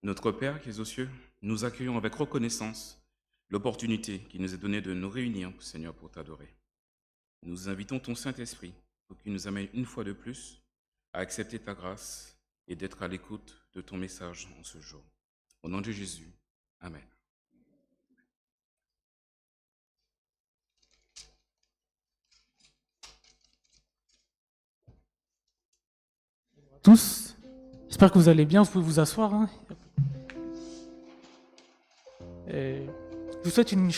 Notre Père qui es aux cieux, nous accueillons avec reconnaissance l'opportunité qui nous est donnée de nous réunir, Seigneur, pour t'adorer. Nous invitons ton Saint-Esprit pour qu'il nous amène une fois de plus à accepter ta grâce et d'être à l'écoute de ton message en ce jour. Au nom de Jésus, Amen. Tous, j'espère que vous allez bien, vous pouvez vous asseoir. Je vous souhaite une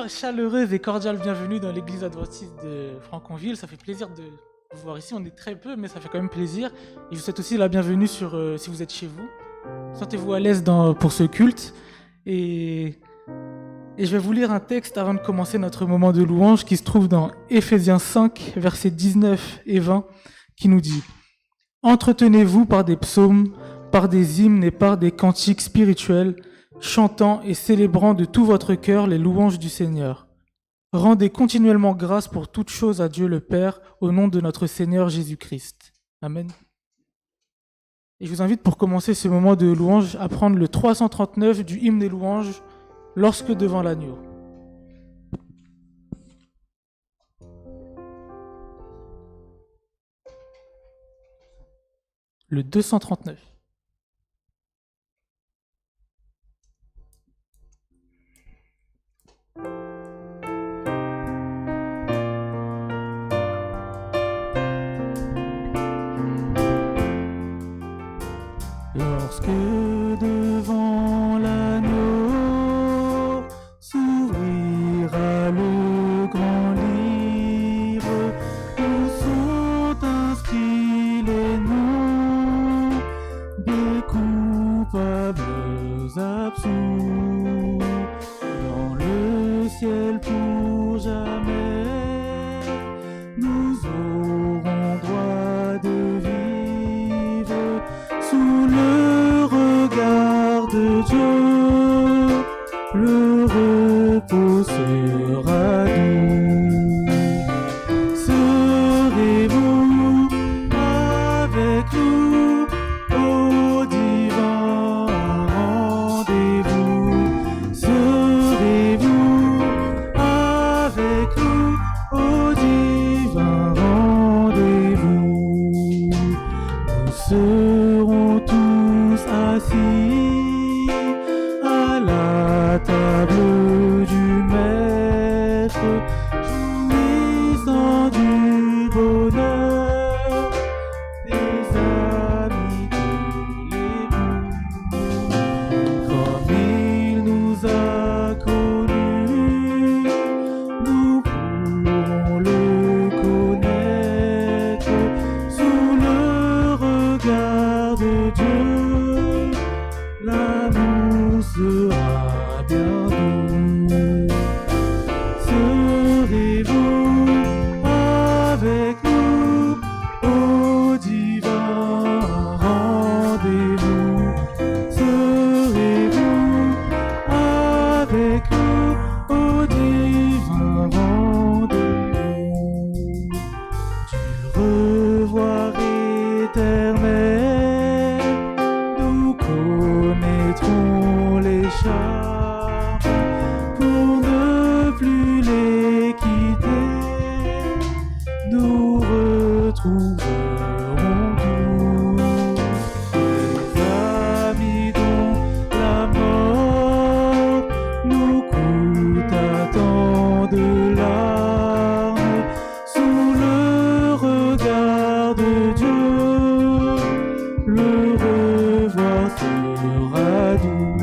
chaleureuse et cordiale bienvenue dans l'église adventiste de Franconville. Ça fait plaisir de vous voir ici, on est très peu, mais ça fait quand même plaisir. Et je vous souhaite aussi la bienvenue si vous êtes chez vous. Sentez-vous à l'aise pour ce culte. Et je vais vous lire un texte avant de commencer notre moment de louange qui se trouve dans Éphésiens 5, versets 19 et 20, qui nous dit « Entretenez-vous par des psaumes, par des hymnes et par des cantiques spirituels, chantant et célébrant de tout votre cœur les louanges du Seigneur. Rendez continuellement grâce pour toutes choses à Dieu le Père, au nom de notre Seigneur Jésus-Christ. » Amen. Et je vous invite pour commencer ce moment de louange à prendre le 339 du hymne des louanges, « Lorsque devant l'agneau ». Le 239. Lorsque devant l'agneau s'ouvrira le grand livre où sont inscrits les noms des coupables absous dans le ciel pour jamais, nous aurons droit de vivre sous le regard de Dieu. Le repos sera doux. Serez-vous avec nous au divin rendez-vous? Serez-vous avec nous au divin rendez-vous? Nous serons tous assis à la table du Maître, jouissant du bonheur des amis de l'époux. Comme il nous a connus, nous pourrons le connaître sous le regard de Dieu. L'amour sera bien doux. Serez-vous avec nous au divin rendez-vous? Serez-vous avec nous au divin rendez-vous? Du revoir éternel, nous connaîtrons les charmes pour ne plus les quitter. Nous retrouverons tous les amis dont la mort nous coûta tant de larmes. Sous le regard de Dieu, le revoir sera doux.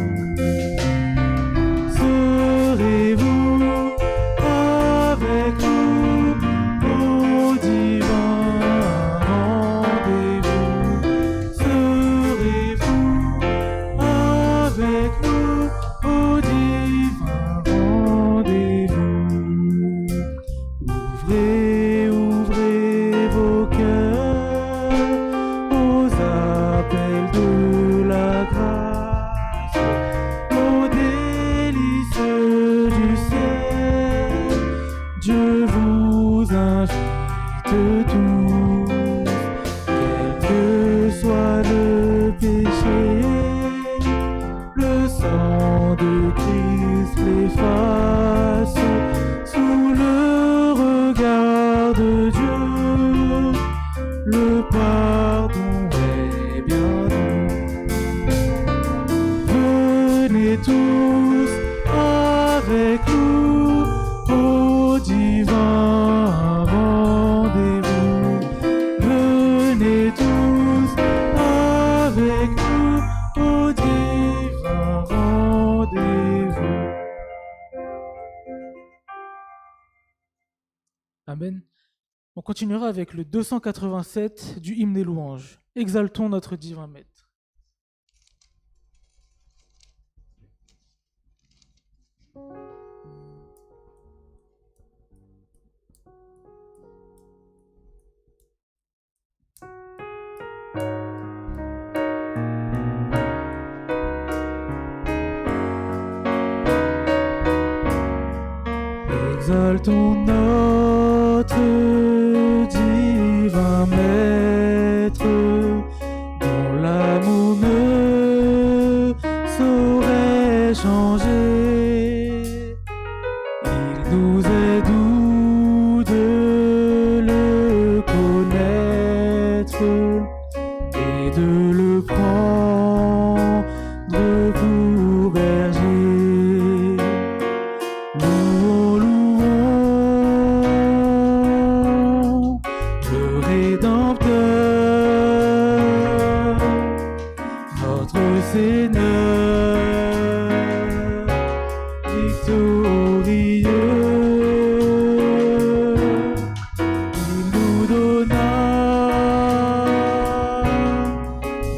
sang de Christ l'efface sous le regard de Dieu. Le pardon est bien doux. Venez tous avec nous au divin rendez-vous. Venez tous avec nous au divin rendez-vous. Amen. On continuera avec le 287 du hymne des louanges. Exaltons notre divin maître. Exaltons notre divin maître, dont l'amour ne saurait changer. Il nous est doux de le connaître et de le prendre pour berger. Louons, louons le Rédempteur, notre Seigneur victorieux. Il nous donna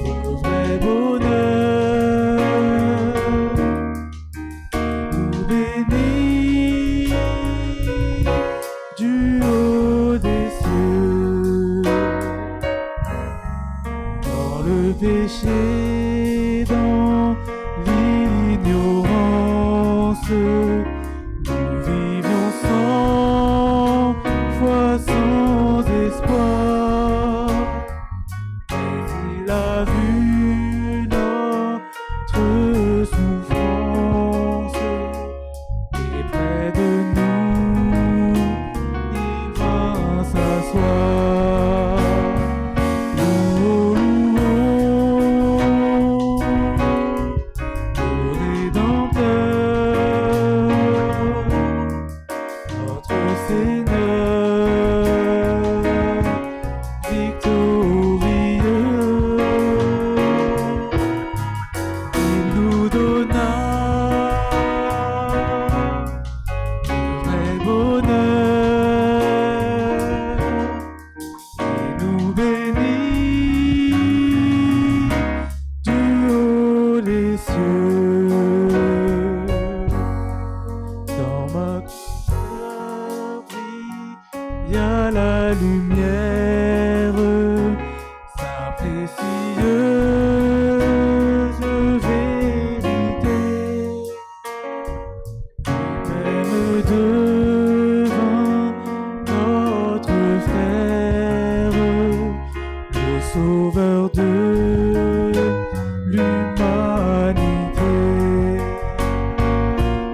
le vrai bonheur. Nous bénit du haut des cieux. Dans le péché, dans l'ignorance, nous vivions sans foi, sans espoir. Mais il a vu notre souffrance et près de nous, il vint s'asseoir. Louons, louons le Rédempteur, notre Seigneur victorieux. Il nous donna le vrai bonheur et nous bénit du haut des cieux. Dans ma cœur brille à la lumière, sa précieuse vérité. Même devint notre frère, le sauveur de l'humanité.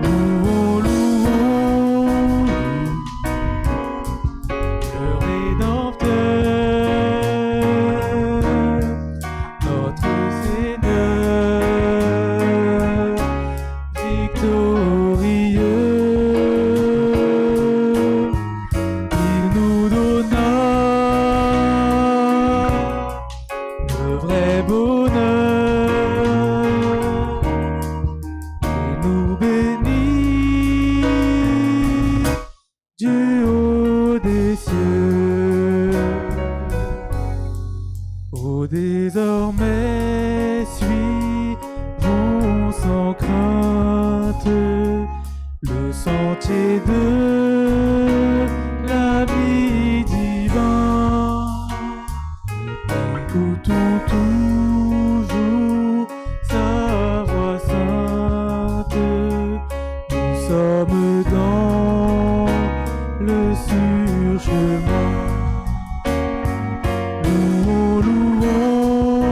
Louons, louons le Rédempteur, notre Seigneur victorieux. Il nous donna le vrai bonheur et nous bénit du haut des cieux. Oh, désormais suivons sans crainte le sentier de la vie divine. Écoutons toujours sa voix sainte. Nous sommes dans le surchemin. Louons, louons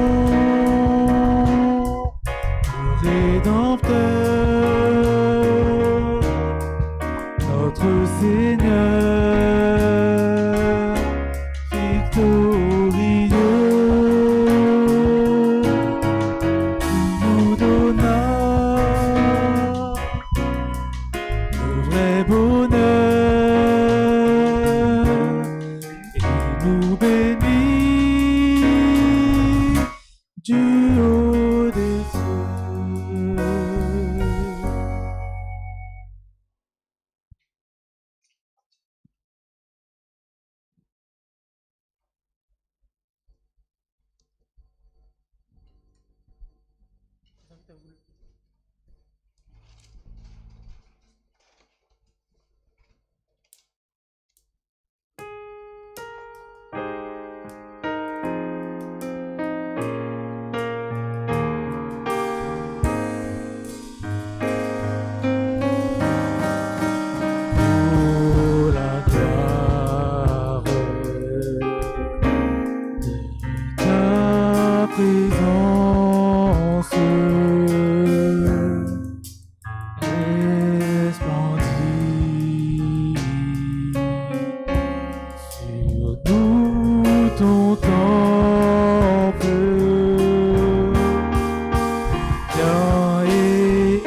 le Rédempteur, Pour la gloire de ta présence resplendit sur nous ton temple. Viens et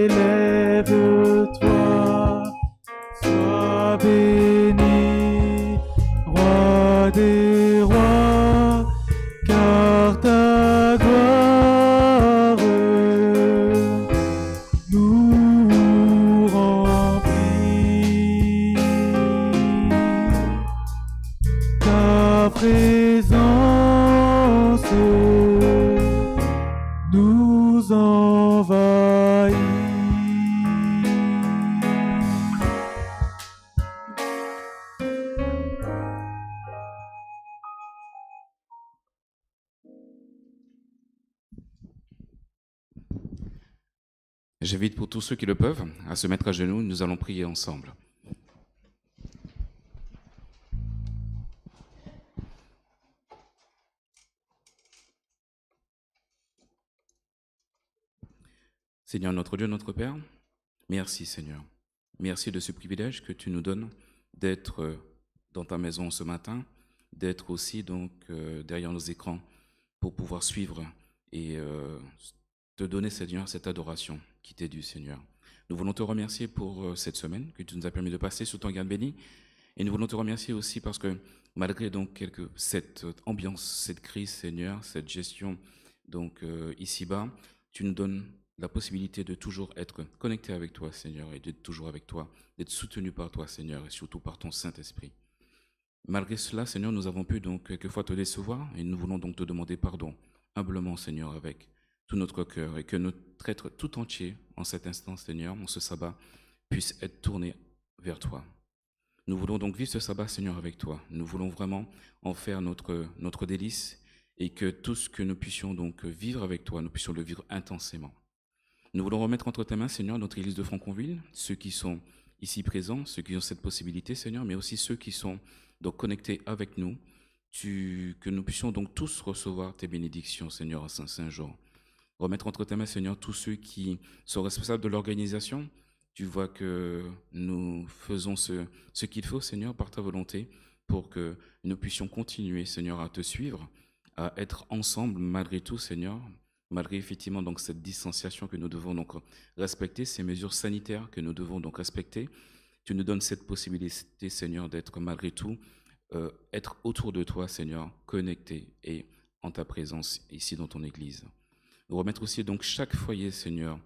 élève-toi, sois béni, roi des rois, car ta gloire nous remplit. Ta présence nous envahit. J'invite pour tous ceux qui le peuvent à se mettre à genoux. Nous allons prier ensemble. Seigneur notre Dieu, notre Père, merci Seigneur. Merci de ce privilège que tu nous donnes d'être dans ta maison ce matin, d'être aussi donc derrière nos écrans pour pouvoir suivre et te donner, Seigneur, cette adoration qui t'est due, Seigneur. Nous voulons te remercier pour cette semaine que tu nous as permis de passer sous ton garde béni. Et nous voulons te remercier aussi parce que malgré donc cette ambiance, cette crise, Seigneur, cette gestion donc ici-bas, tu nous donnes la possibilité de toujours être connecté avec toi, Seigneur, et d'être toujours avec toi, d'être soutenu par toi, Seigneur, et surtout par ton Saint-Esprit. Malgré cela, Seigneur, nous avons pu donc quelquefois te décevoir et nous voulons donc te demander pardon, humblement, Seigneur, avec tout notre cœur, et que notre être tout entier en cet instant, Seigneur, en ce sabbat, puisse être tourné vers toi. Nous voulons donc vivre ce sabbat, Seigneur, avec toi. Nous voulons vraiment en faire notre délice et que tout ce que nous puissions donc vivre avec toi, nous puissions le vivre intensément. Nous voulons remettre entre tes mains, Seigneur, notre église de Franconville, ceux qui sont ici présents, ceux qui ont cette possibilité, Seigneur, mais aussi ceux qui sont donc connectés avec nous, que nous puissions donc tous recevoir tes bénédictions, Seigneur, à Saint-Jean. Remettre entre tes mains, Seigneur, tous ceux qui sont responsables de l'organisation. Tu vois que nous faisons ce qu'il faut, Seigneur, par ta volonté, pour que nous puissions continuer, Seigneur, à te suivre, à être ensemble malgré tout, Seigneur, malgré effectivement donc cette distanciation que nous devons donc respecter, ces mesures sanitaires que nous devons donc respecter. Tu nous donnes cette possibilité, Seigneur, d'être malgré tout, être autour de toi, Seigneur, connecté et en ta présence ici dans ton Église. Nous remettre aussi donc chaque foyer, Seigneur.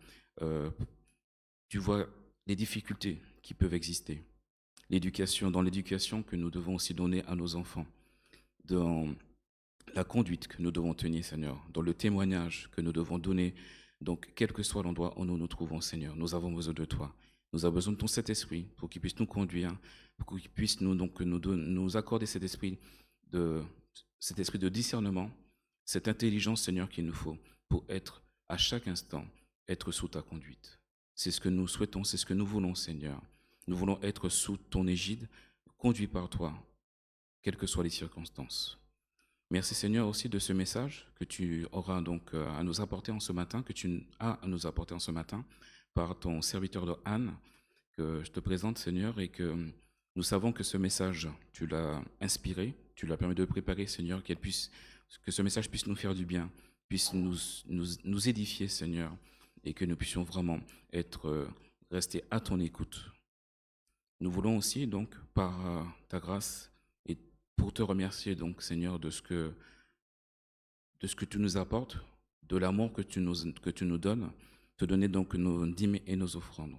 Tu vois les difficultés qui peuvent exister. Dans l'éducation que nous devons aussi donner à nos enfants. Dans la conduite que nous devons tenir, Seigneur. Dans le témoignage que nous devons donner. Donc, quel que soit l'endroit où nous nous trouvons, Seigneur, nous avons besoin de toi. Nous avons besoin de ton Saint-Esprit pour qu'il puisse nous conduire, pour qu'il puisse nous accorder cet esprit de discernement, cette intelligence, Seigneur, qu'il nous faut pour être à chaque instant, être sous ta conduite. C'est ce que nous souhaitons, c'est ce que nous voulons, Seigneur. Nous voulons être sous ton égide, conduits par toi, quelles que soient les circonstances. Merci, Seigneur, aussi de ce message que tu auras donc à nous apporter en ce matin, que tu as à nous apporter en ce matin par ton serviteur de Anne, que je te présente, Seigneur, et que nous savons que ce message, tu l'as inspiré, tu l'as permis de préparer, Seigneur, que ce message puisse nous faire du bien, puisse nous édifier, Seigneur, et que nous puissions vraiment rester à ton écoute. Nous voulons aussi, donc, par ta grâce, et pour te remercier, donc, Seigneur, de ce que tu nous apportes, de l'amour que tu nous donnes, te donner donc nos dîmes et nos offrandes.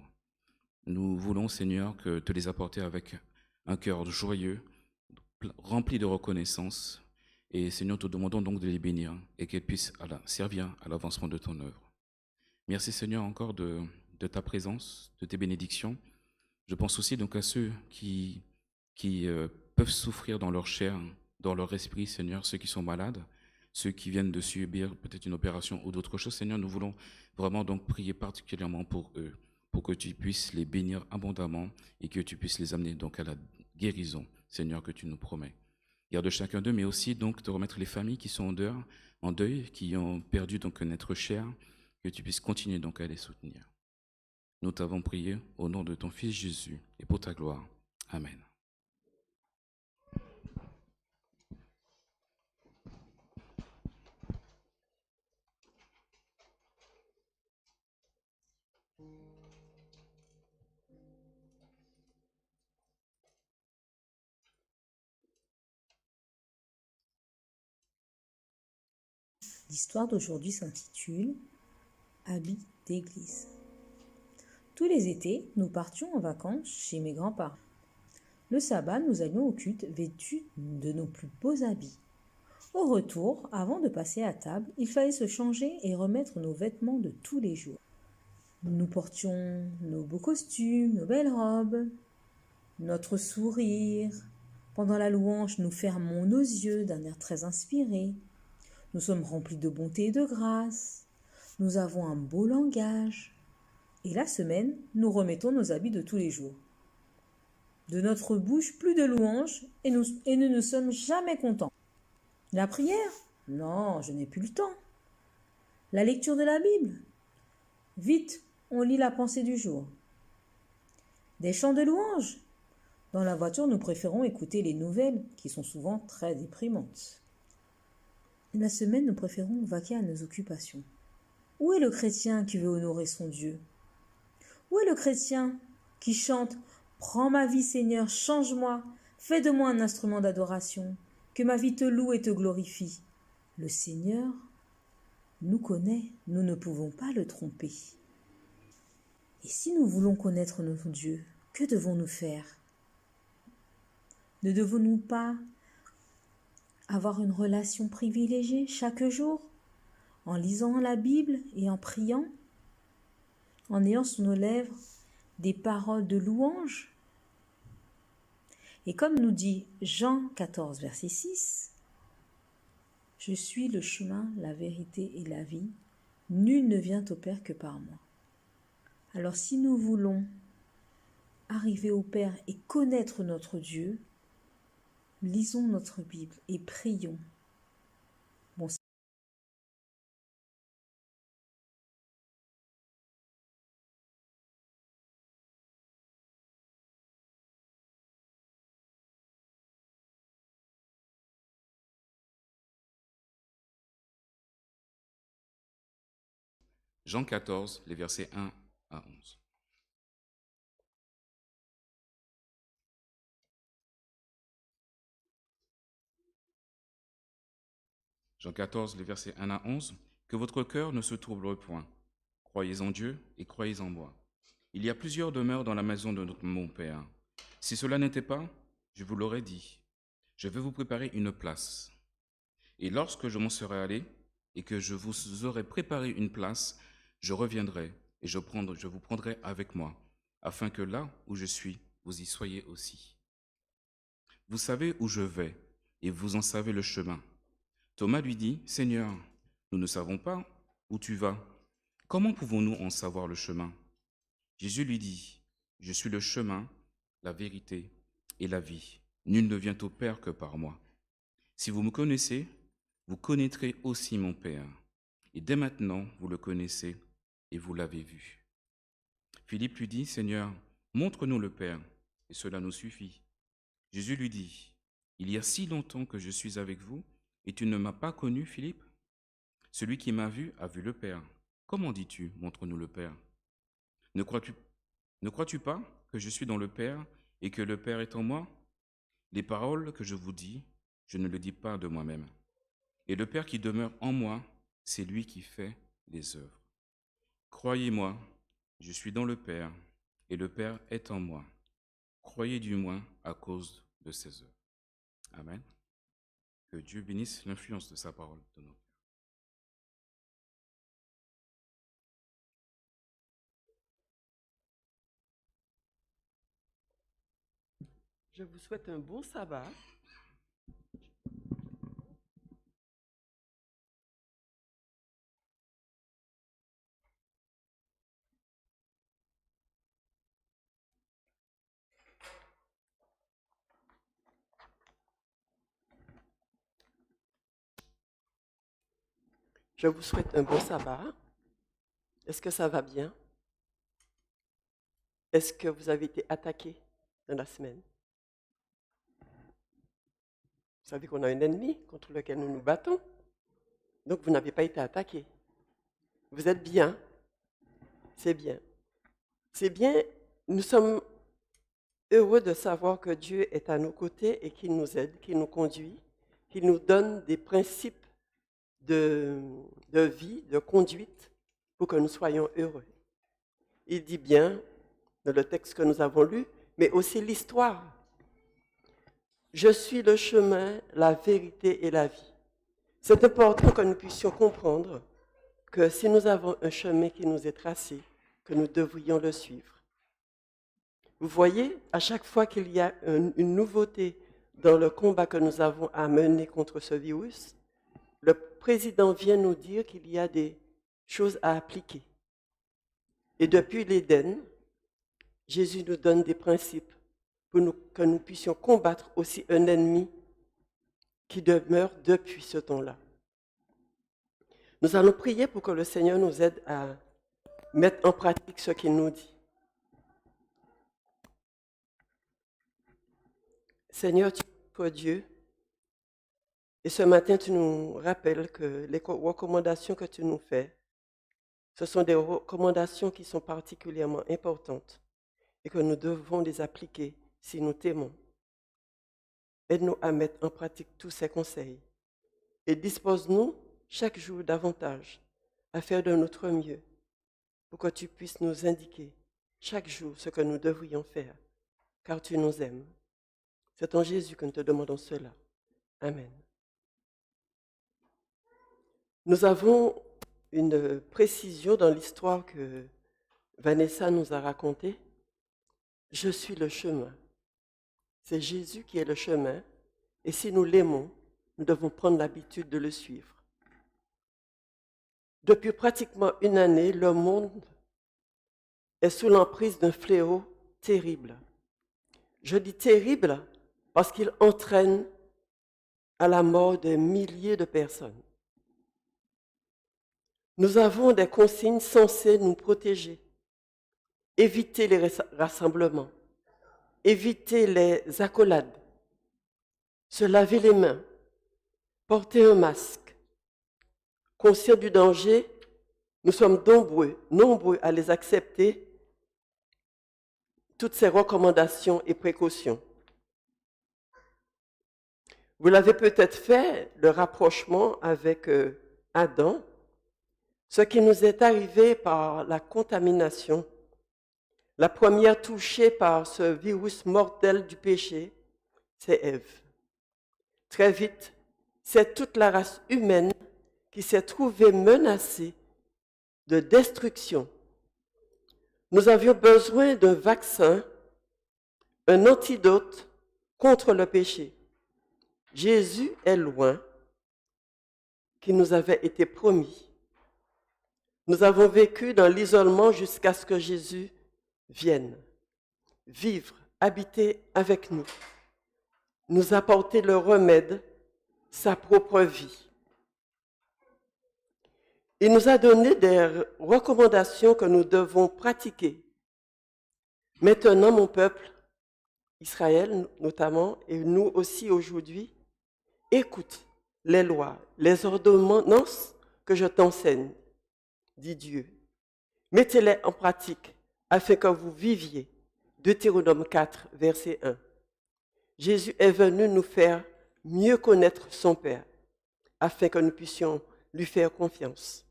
Nous voulons, Seigneur, te les apporter avec un cœur joyeux, rempli de reconnaissance, Et Seigneur, te demandons donc de les bénir et qu'elles puissent servir à l'avancement de ton œuvre. Merci Seigneur encore de ta présence, de tes bénédictions. Je pense aussi donc à ceux qui peuvent souffrir dans leur chair, dans leur esprit, Seigneur, ceux qui sont malades, ceux qui viennent de subir peut-être une opération ou d'autres choses. Seigneur, nous voulons vraiment donc prier particulièrement pour eux, pour que tu puisses les bénir abondamment et que tu puisses les amener donc à la guérison, Seigneur, que tu nous promets. Garde chacun d'eux, mais aussi donc te remettre les familles qui sont en deuil, qui ont perdu donc un être cher, que tu puisses continuer donc à les soutenir. Nous t'avons prié au nom de ton Fils Jésus et pour ta gloire. Amen. L'histoire d'aujourd'hui s'intitule Habits d'église. Tous les étés, nous partions en vacances chez mes grands-parents. Le sabbat, nous allions au culte vêtus de nos plus beaux habits. Au retour, avant de passer à table, il fallait se changer et remettre nos vêtements de tous les jours. Nous portions nos beaux costumes, nos belles robes, notre sourire. Pendant la louange, nous fermons nos yeux d'un air très inspiré. Nous sommes remplis de bonté et de grâce. Nous avons un beau langage. Et la semaine, nous remettons nos habits de tous les jours. De notre bouche, plus de louanges et nous ne sommes jamais contents. La prière? Non, je n'ai plus le temps. La lecture de la Bible? Vite, on lit la pensée du jour. Des chants de louanges? Dans la voiture, nous préférons écouter les nouvelles qui sont souvent très déprimantes. La semaine, nous préférons vaquer à nos occupations. Où est le chrétien qui veut honorer son Dieu? Où est le chrétien qui chante « Prends ma vie, Seigneur, change-moi, fais de moi un instrument d'adoration, que ma vie te loue et te glorifie. » Le Seigneur nous connaît, nous ne pouvons pas le tromper. Et si nous voulons connaître notre Dieu, que devons-nous faire? Ne devons-nous pas avoir une relation privilégiée chaque jour, en lisant la Bible et en priant, en ayant sur nos lèvres des paroles de louange? Et comme nous dit Jean 14, verset 6, « Je suis le chemin, la vérité et la vie. Nul ne vient au Père que par moi. » Alors si nous voulons arriver au Père et connaître notre Dieu, lisons notre Bible et prions. Bon, Jean 14, les versets 1 à 11. Jean 14, les versets 1 à 11. Que votre cœur ne se trouble point. Croyez en Dieu et croyez en moi. Il y a plusieurs demeures dans la maison de mon Père. Si cela n'était pas, je vous l'aurais dit. Je vais vous préparer une place. Et lorsque je m'en serai allé et que je vous aurai préparé une place, je reviendrai et je vous prendrai avec moi, afin que là où je suis, vous y soyez aussi. Vous savez où je vais et vous en savez le chemin. Thomas lui dit, « Seigneur, nous ne savons pas où tu vas. Comment pouvons-nous en savoir le chemin ?» Jésus lui dit, « Je suis le chemin, la vérité et la vie. Nul ne vient au Père que par moi. Si vous me connaissez, vous connaîtrez aussi mon Père. Et dès maintenant, vous le connaissez et vous l'avez vu. » Philippe lui dit, « Seigneur, montre-nous le Père, et cela nous suffit. » Jésus lui dit, « Il y a si longtemps que je suis avec vous, et tu ne m'as pas connu, Philippe? Celui qui m'a vu a vu le Père. Comment dis-tu, montre-nous le Père? Ne crois-tu pas que je suis dans le Père et que le Père est en moi? Les paroles que je vous dis, je ne le dis pas de moi-même. Et le Père qui demeure en moi, c'est lui qui fait les œuvres. Croyez-moi, je suis dans le Père et le Père est en moi. Croyez du moins à cause de ses œuvres. Amen. Que Dieu bénisse l'influence de sa parole dans nos cœurs. Je vous souhaite un bon sabbat. Je vous souhaite un bon sabbat. Est-ce que ça va bien? Est-ce que vous avez été attaqué dans la semaine? Vous savez qu'on a un ennemi contre lequel nous nous battons. Donc vous n'avez pas été attaqué. Vous êtes bien. C'est bien. C'est bien. Nous sommes heureux de savoir que Dieu est à nos côtés et qu'il nous aide, qu'il nous conduit, qu'il nous donne des principes de vie, de conduite, pour que nous soyons heureux. Il dit bien, dans le texte que nous avons lu, mais aussi l'histoire. Je suis le chemin, la vérité et la vie. C'est important que nous puissions comprendre que si nous avons un chemin qui nous est tracé, que nous devrions le suivre. Vous voyez, à chaque fois qu'il y a une nouveauté dans le combat que nous avons à mener contre ce virus, le président vient nous dire qu'il y a des choses à appliquer. Et depuis l'Éden, Jésus nous donne des principes pour que nous puissions combattre aussi un ennemi qui demeure depuis ce temps-là. Nous allons prier pour que le Seigneur nous aide à mettre en pratique ce qu'il nous dit. Seigneur, tu es notre Dieu. Et ce matin, tu nous rappelles que les recommandations que tu nous fais, ce sont des recommandations qui sont particulièrement importantes et que nous devons les appliquer si nous t'aimons. Aide-nous à mettre en pratique tous ces conseils et dispose-nous chaque jour davantage à faire de notre mieux pour que tu puisses nous indiquer chaque jour ce que nous devrions faire, car tu nous aimes. C'est en Jésus que nous te demandons cela. Amen. Nous avons une précision dans l'histoire que Vanessa nous a racontée. Je suis le chemin. C'est Jésus qui est le chemin, et si nous l'aimons, nous devons prendre l'habitude de le suivre. Depuis pratiquement une année, le monde est sous l'emprise d'un fléau terrible. Je dis terrible parce qu'il entraîne à la mort de milliers de personnes. Nous avons des consignes censées nous protéger. Éviter les rassemblements, éviter les accolades, se laver les mains, porter un masque. Conscients du danger, nous sommes nombreux à les accepter, toutes ces recommandations et précautions. Vous l'avez peut-être fait, le rapprochement avec Adam. Ce qui nous est arrivé par la contamination, la première touchée par ce virus mortel du péché, c'est Ève. Très vite, c'est toute la race humaine qui s'est trouvée menacée de destruction. Nous avions besoin d'un vaccin, un antidote contre le péché. Jésus est loin, qui nous avait été promis. Nous avons vécu dans l'isolement jusqu'à ce que Jésus vienne, vivre, habiter avec nous, nous apporter le remède, sa propre vie. Il nous a donné des recommandations que nous devons pratiquer. Maintenant, mon peuple, Israël notamment, et nous aussi aujourd'hui, écoute les lois, les ordonnances que je t'enseigne, dit Dieu. Mettez-les en pratique afin que vous viviez. Deutéronome 4, verset 1. Jésus est venu nous faire mieux connaître son Père, afin que nous puissions lui faire confiance.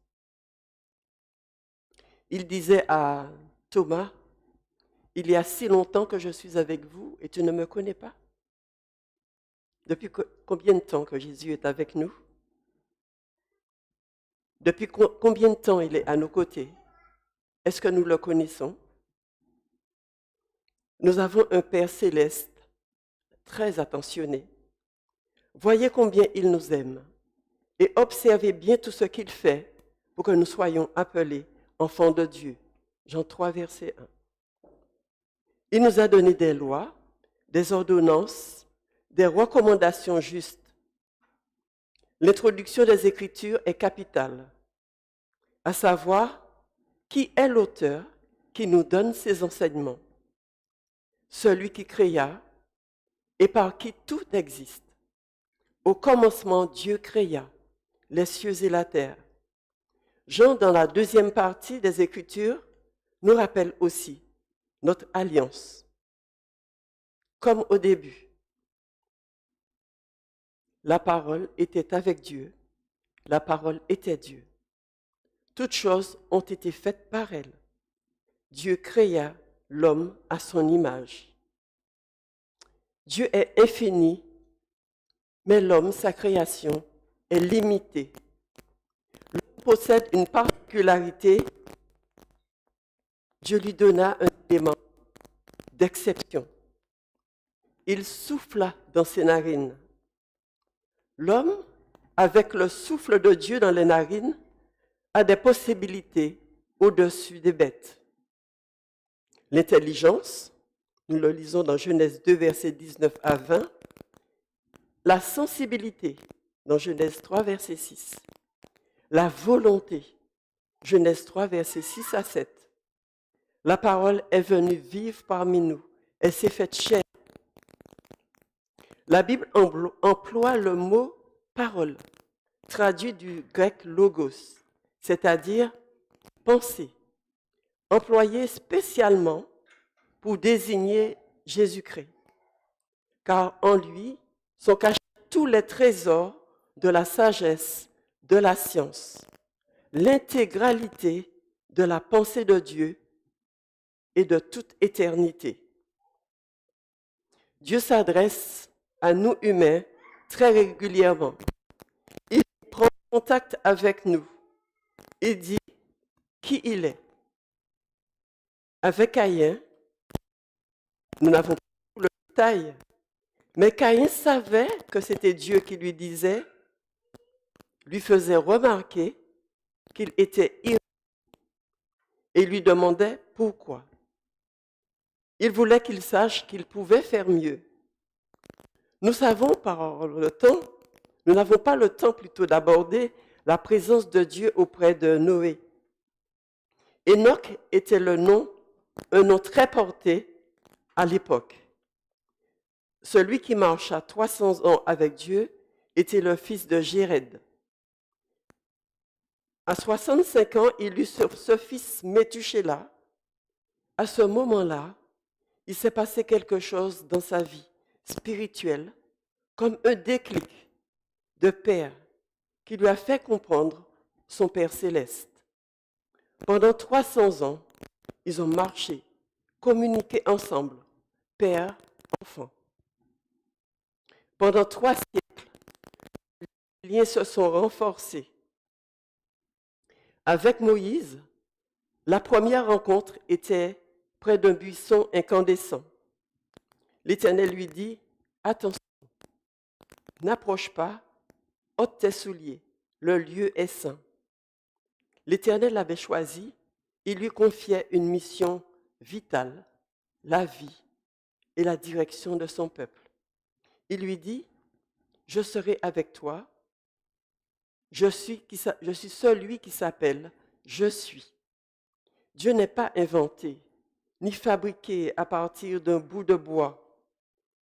Il disait à Thomas, « Il y a si longtemps que je suis avec vous et tu ne me connais pas. » Depuis combien de temps que Jésus est avec nous? Depuis combien de temps il est à nos côtés? Est-ce que nous le connaissons? Nous avons un Père céleste très attentionné. Voyez combien il nous aime et observez bien tout ce qu'il fait pour que nous soyons appelés enfants de Dieu. Jean 3, verset 1. Il nous a donné des lois, des ordonnances, des recommandations justes. L'introduction des Écritures est capitale, à savoir qui est l'auteur qui nous donne ces enseignements. Celui qui créa et par qui tout existe. Au commencement, Dieu créa les cieux et la terre. Jean, dans la deuxième partie des Écritures, nous rappelle aussi notre alliance. Comme au début, la parole était avec Dieu, la parole était Dieu. Toutes choses ont été faites par elle. Dieu créa l'homme à son image. Dieu est infini, mais l'homme, sa création, est limitée. L'homme possède une particularité. Dieu lui donna un élément d'exception. Il souffla dans ses narines. L'homme, avec le souffle de Dieu dans les narines, a des possibilités au-dessus des bêtes. L'intelligence, nous le lisons dans Genèse 2, versets 19 à 20. La sensibilité, dans Genèse 3, verset 6. La volonté, Genèse 3, versets 6 à 7. La parole est venue vivre parmi nous. Elle s'est faite chair. La Bible emploie le mot parole, traduit du grec logos, c'est-à-dire pensée, employé spécialement pour désigner Jésus-Christ, car en lui sont cachés tous les trésors de la sagesse, de la science, l'intégralité de la pensée de Dieu et de toute éternité. Dieu s'adresse à nous humains très régulièrement. Il prend contact avec nous. Il dit qui il est. Avec Caïn, nous n'avons pas le détail, mais Caïn savait que c'était Dieu qui lui disait, lui faisait remarquer qu'il était irréprochable et lui demandait pourquoi. Il voulait qu'il sache qu'il pouvait faire mieux. Nous savons par le temps, nous n'avons pas le temps plutôt d'aborder la présence de Dieu auprès de Noé. Enoch était un nom très porté à l'époque. Celui qui marcha 300 ans avec Dieu était le fils de Jéred. À 65 ans, il eut ce fils Métuséla. À ce moment-là, il s'est passé quelque chose dans sa vie spirituelle, comme un déclic de Père qui lui a fait comprendre son Père céleste. Pendant 300 ans, ils ont marché, communiqué ensemble, Père, enfant. Pendant 3 siècles, les liens se sont renforcés. Avec Moïse, la première rencontre était près d'un buisson incandescent. L'Éternel lui dit, attention, n'approche pas, ôte tes souliers, le lieu est saint. L'Éternel l'avait choisi, il lui confiait une mission vitale, la vie et la direction de son peuple. Il lui dit, je serai avec toi, je suis celui qui s'appelle Je suis. Dieu n'est pas inventé, ni fabriqué à partir d'un bout de bois,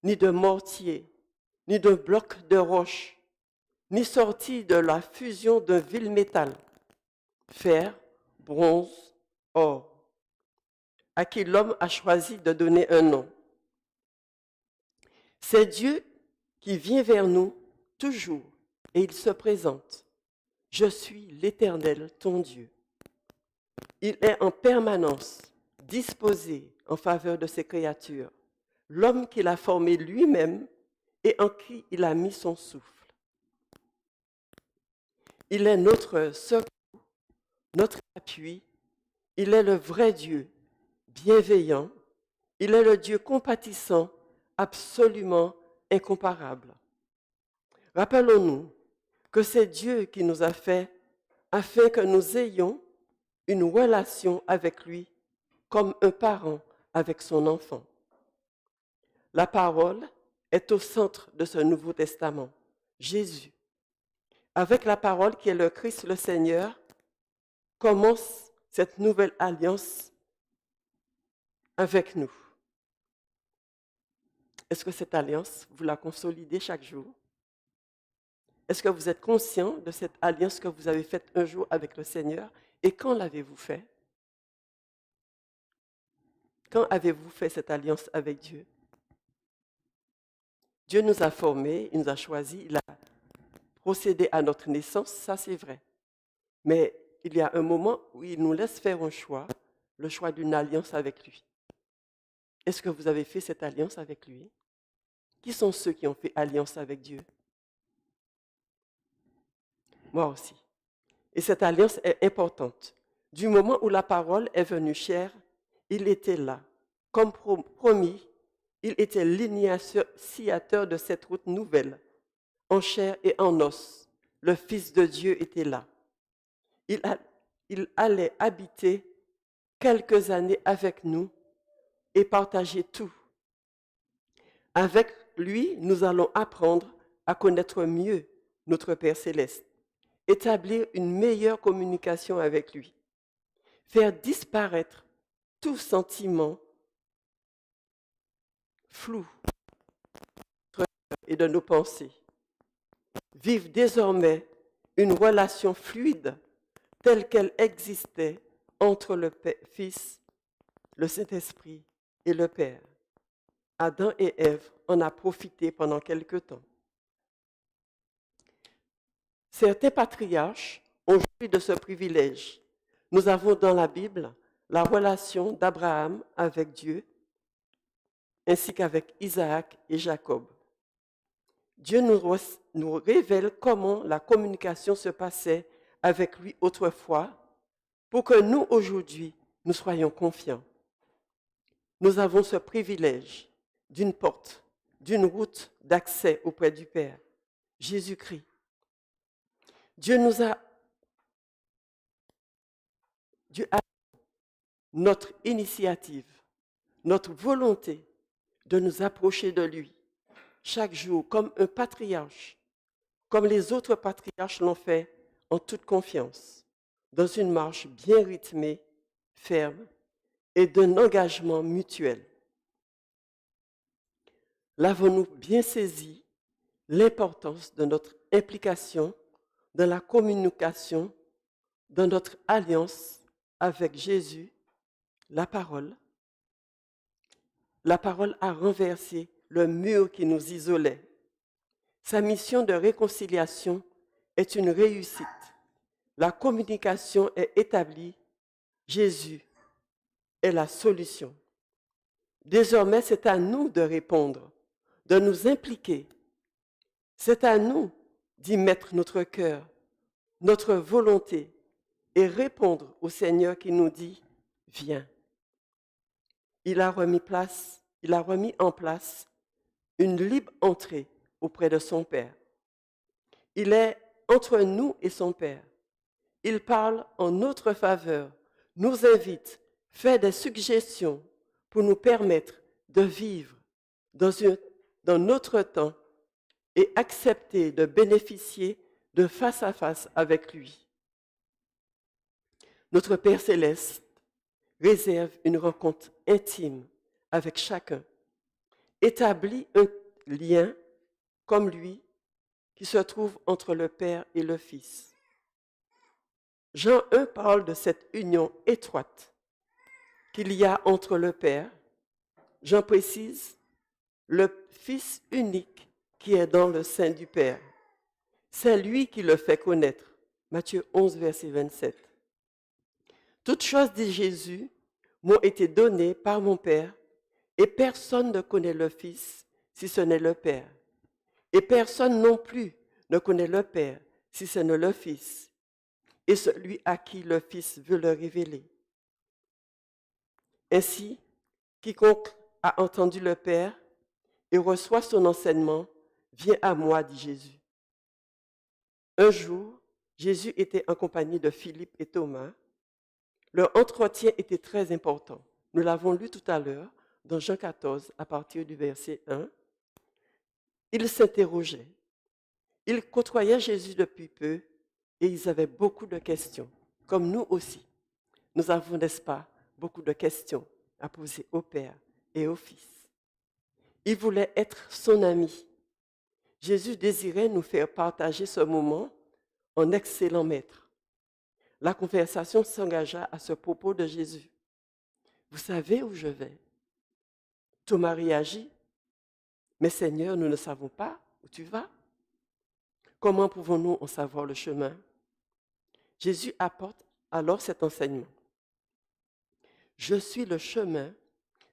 ni de mortier, ni d'un bloc de roche, ni sorti de la fusion d'un vil métal, fer, bronze, or, à qui l'homme a choisi de donner un nom. C'est Dieu qui vient vers nous toujours et il se présente. Je suis l'Éternel, ton Dieu. Il est en permanence disposé en faveur de ses créatures. L'homme qu'il a formé lui-même et en qui il a mis son souffle. Il est notre secours, notre appui. Il est le vrai Dieu, bienveillant. Il est le Dieu compatissant, absolument incomparable. Rappelons-nous que c'est Dieu qui nous a fait afin que nous ayons une relation avec lui comme un parent avec son enfant. La parole est au centre de ce Nouveau Testament, Jésus. Avec la parole qui est le Christ le Seigneur, commence cette nouvelle alliance avec nous. Est-ce que cette alliance, vous la consolidez chaque jour? Est-ce que vous êtes conscient de cette alliance que vous avez faite un jour avec le Seigneur? Et quand l'avez-vous fait? Quand avez-vous fait cette alliance avec Dieu? Dieu nous a formés, il nous a choisis, il a procédé à notre naissance, ça c'est vrai. Mais il y a un moment où il nous laisse faire un choix, le choix d'une alliance avec lui. Est-ce que vous avez fait cette alliance avec lui? Qui sont ceux qui ont fait alliance avec Dieu? Moi aussi. Et cette alliance est importante. Du moment où la parole est venue chère, il était là. Comme promis, il était l'initiateur de cette route nouvelle. En chair et en os, le Fils de Dieu était là. Il allait habiter quelques années avec nous et partager tout. Avec lui, nous allons apprendre à connaître mieux notre Père céleste, établir une meilleure communication avec lui, faire disparaître tout sentiment flou et de nos pensées, vivre désormais une relation fluide telle qu'elle existait entre le Fils, le Saint-Esprit et le Père. Adam et Ève en a profité pendant quelque temps. Certains patriarches ont joui de ce privilège. Nous avons dans la Bible la relation d'Abraham avec Dieu, ainsi qu'avec Isaac et Jacob. Dieu nous révèle comment la communication se passait avec lui autrefois, pour que nous, aujourd'hui, nous soyons confiants. Nous avons ce privilège d'une porte, d'une route d'accès auprès du Père, Jésus-Christ. Dieu a notre initiative, notre volonté de nous approcher de lui chaque jour comme un patriarche, comme les autres patriarches l'ont fait en toute confiance, dans une marche bien rythmée, ferme et d'un engagement mutuel. L'avons-nous bien saisi l'importance de notre implication dans la communication, dans notre alliance avec Jésus, la parole? La parole a renversé le mur qui nous isolait. Sa mission de réconciliation est une réussite. La communication est établie. Jésus est la solution. Désormais, c'est à nous de répondre, de nous impliquer. C'est à nous d'y mettre notre cœur, notre volonté et répondre au Seigneur qui nous dit « Viens ». Il a remis en place une libre entrée auprès de son Père. Il est entre nous et son Père. Il parle en notre faveur, nous invite, fait des suggestions pour nous permettre de vivre dans notre temps et accepter de bénéficier de face à face avec lui. Notre Père céleste réserve une rencontre intime avec chacun, établit un lien comme lui qui se trouve entre le Père et le Fils. Jean 1 parle de cette union étroite qu'il y a entre le Père, Jean précise, le Fils unique qui est dans le sein du Père. C'est lui qui le fait connaître. Matthieu 11, verset 27. Toutes choses, dit Jésus, m'ont été données par mon Père, et personne ne connaît le Fils si ce n'est le Père, Et personne non plus ne connaît le Père si ce n'est le Fils, et celui à qui le Fils veut le révéler. Ainsi, quiconque a entendu le Père et reçoit son enseignement vient à moi, dit Jésus. Un jour, Jésus était en compagnie de Philippe et Thomas. Leur entretien était très important. Nous l'avons lu tout à l'heure dans Jean 14, à partir du verset 1. Ils s'interrogeaient. Ils côtoyaient Jésus depuis peu et ils avaient beaucoup de questions, comme nous aussi. Nous avons, n'est-ce pas, beaucoup de questions à poser au Père et au Fils. Il voulait être son ami. Jésus désirait nous faire partager ce moment en excellent maître. La conversation s'engagea à ce propos de Jésus. Vous savez où je vais? Thomas réagit. Mais Seigneur, nous ne savons pas où tu vas. Comment pouvons-nous en savoir le chemin? Jésus apporte alors cet enseignement. Je suis le chemin,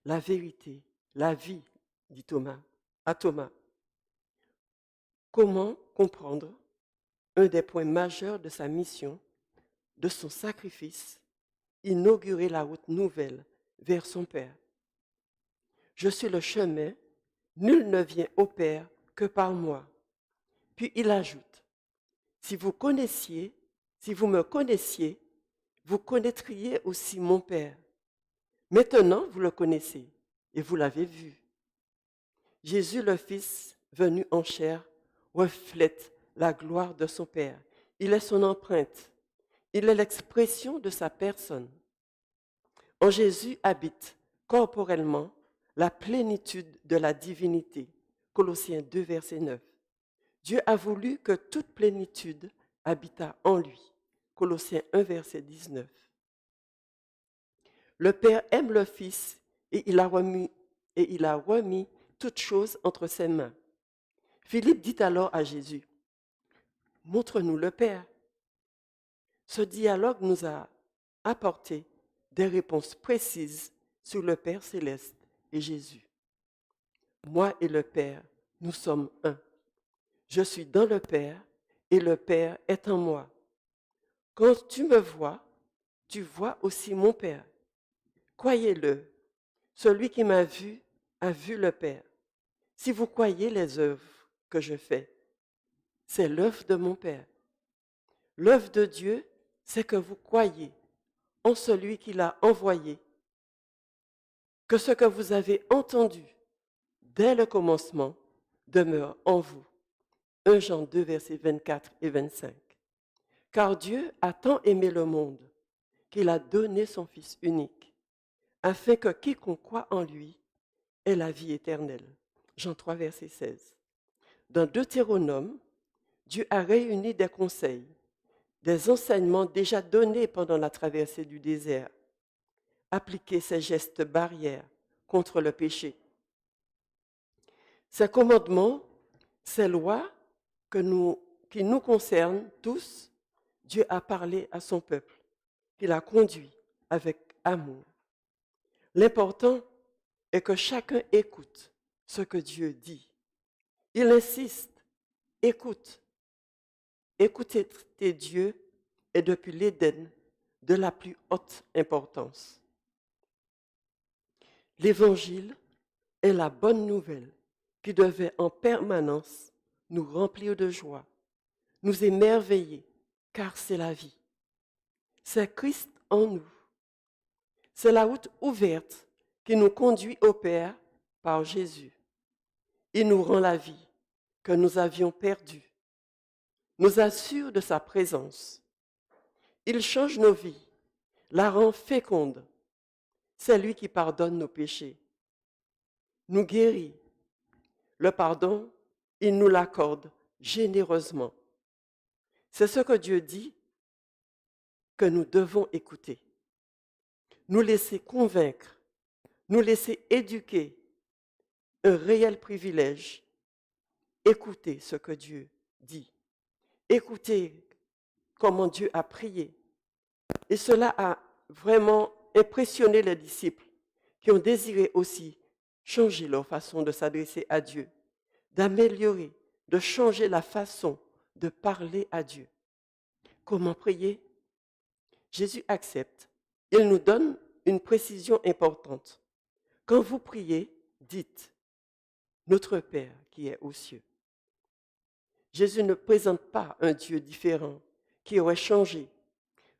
la vérité, la vie, dit Thomas, à Thomas. Comment comprendre un des points majeurs de sa mission, de son sacrifice, inaugurer la route nouvelle vers son Père? Je suis le chemin, nul ne vient au Père que par moi. Puis il ajoute, si vous me connaissiez, vous connaîtriez aussi mon Père. Maintenant, vous le connaissez et vous l'avez vu. Jésus, le Fils, venu en chair, reflète la gloire de son Père. Il est son empreinte. Il est l'expression de sa personne. En Jésus habite corporellement la plénitude de la divinité. Colossiens 2, verset 9. Dieu a voulu que toute plénitude habitât en lui. Colossiens 1, verset 19. Le Père aime le Fils et il a remis toutes choses entre ses mains. Philippe dit alors à Jésus, « Montre-nous le Père. » Ce dialogue nous a apporté des réponses précises sur le Père céleste et Jésus. Moi et le Père, nous sommes un. Je suis dans le Père et le Père est en moi. Quand tu me vois, tu vois aussi mon Père. Croyez-le, celui qui m'a vu a vu le Père. Si vous croyez les œuvres que je fais, c'est l'œuvre de mon Père. L'œuvre de Dieu, c'est que vous croyez en celui qui l'a envoyé, que ce que vous avez entendu dès le commencement demeure en vous. 1 Jean 2, versets 24 et 25. Car Dieu a tant aimé le monde qu'il a donné son Fils unique, afin que quiconque croit en lui ait la vie éternelle. Jean 3, verset 16. Dans Deutéronome, Dieu a réuni des conseils, des enseignements déjà donnés pendant la traversée du désert. Appliquer ces gestes barrières contre le péché. Ces commandements, ces lois qui nous concernent tous, Dieu a parlé à son peuple, qu'il a conduit avec amour. L'important est que chacun écoute ce que Dieu dit. Il insiste, écoute. Écouter Dieu est depuis l'Éden de la plus haute importance. L'Évangile est la bonne nouvelle qui devait en permanence nous remplir de joie, nous émerveiller, car c'est la vie. C'est Christ en nous. C'est la route ouverte qui nous conduit au Père par Jésus. Il nous rend la vie que nous avions perdue, nous assure de sa présence. Il change nos vies, la rend féconde. C'est lui qui pardonne nos péchés, nous guérit. Le pardon, il nous l'accorde généreusement. C'est ce que Dieu dit que nous devons écouter. Nous laisser convaincre, nous laisser éduquer, un réel privilège. Écoutez ce que Dieu dit. Écoutez comment Dieu a prié. Et cela a vraiment impressionné les disciples qui ont désiré aussi changer leur façon de s'adresser à Dieu, d'améliorer de changer la façon de parler à Dieu. Comment prier? Jésus accepte. Il nous donne une précision importante. Quand vous priez, dites « Notre Père qui est aux cieux ». Jésus ne présente pas un Dieu différent qui aurait changé,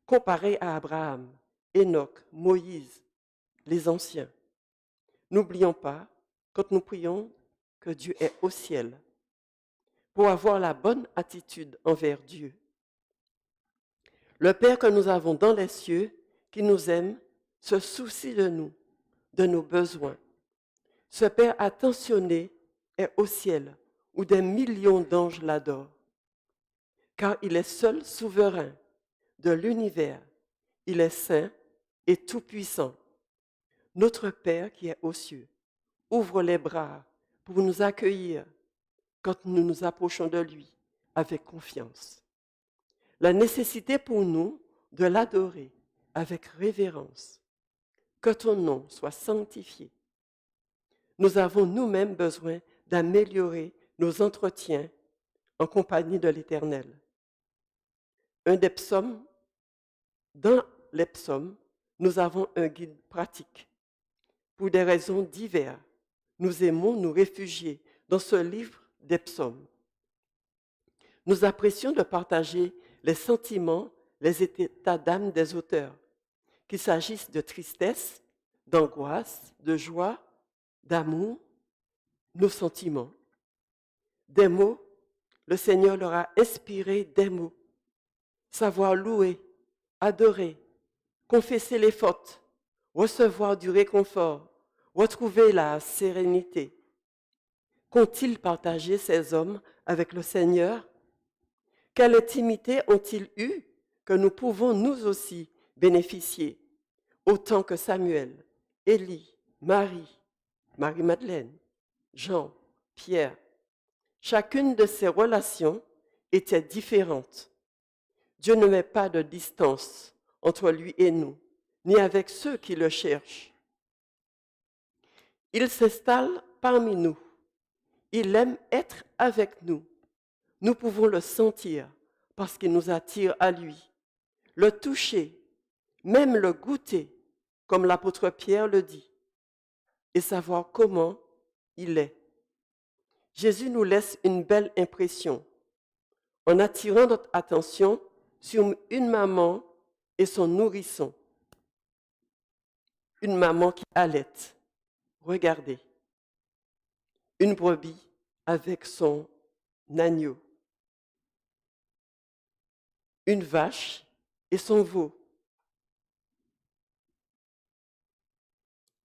comparé à Abraham, Enoch, Moïse, les anciens. N'oublions pas, quand nous prions, que Dieu est au ciel. Pour avoir la bonne attitude envers Dieu, le Père que nous avons dans les cieux, qui nous aime, se soucie de nous, de nos besoins. Ce Père attentionné est au ciel, où des millions d'anges l'adorent, car il est seul souverain de l'univers. Il est saint et tout-puissant. Notre Père qui est aux cieux ouvre les bras pour nous accueillir quand nous nous approchons de lui avec confiance. La nécessité pour nous de l'adorer avec révérence. Que ton nom soit sanctifié. Nous avons nous-mêmes besoin d'améliorer nos entretiens en compagnie de l'Éternel. Dans les psaumes, nous avons un guide pratique. Pour des raisons diverses, nous aimons nous réfugier dans ce livre des psaumes. Nous apprécions de partager les sentiments, les états d'âme des auteurs, qu'il s'agisse de tristesse, d'angoisse, de joie, d'amour, nos sentiments. Des mots, le Seigneur leur a inspiré des mots. Savoir louer, adorer, confesser les fautes, recevoir du réconfort, retrouver la sérénité. Qu'ont-ils partagé ces hommes avec le Seigneur? Quelle intimité ont-ils eue que nous pouvons nous aussi bénéficier, autant que Samuel, Élie, Marie-Madeleine, Jean, Pierre. Chacune de ces relations était différente. Dieu ne met pas de distance entre lui et nous, ni avec ceux qui le cherchent. Il s'installe parmi nous. Il aime être avec nous. Nous pouvons le sentir parce qu'il nous attire à lui. Le toucher, même le goûter, comme l'apôtre Pierre le dit, et savoir comment il est. Jésus nous laisse une belle impression en attirant notre attention sur une maman et son nourrisson. Une maman qui allaite. Regardez. Une brebis avec son agneau. Une vache et son veau.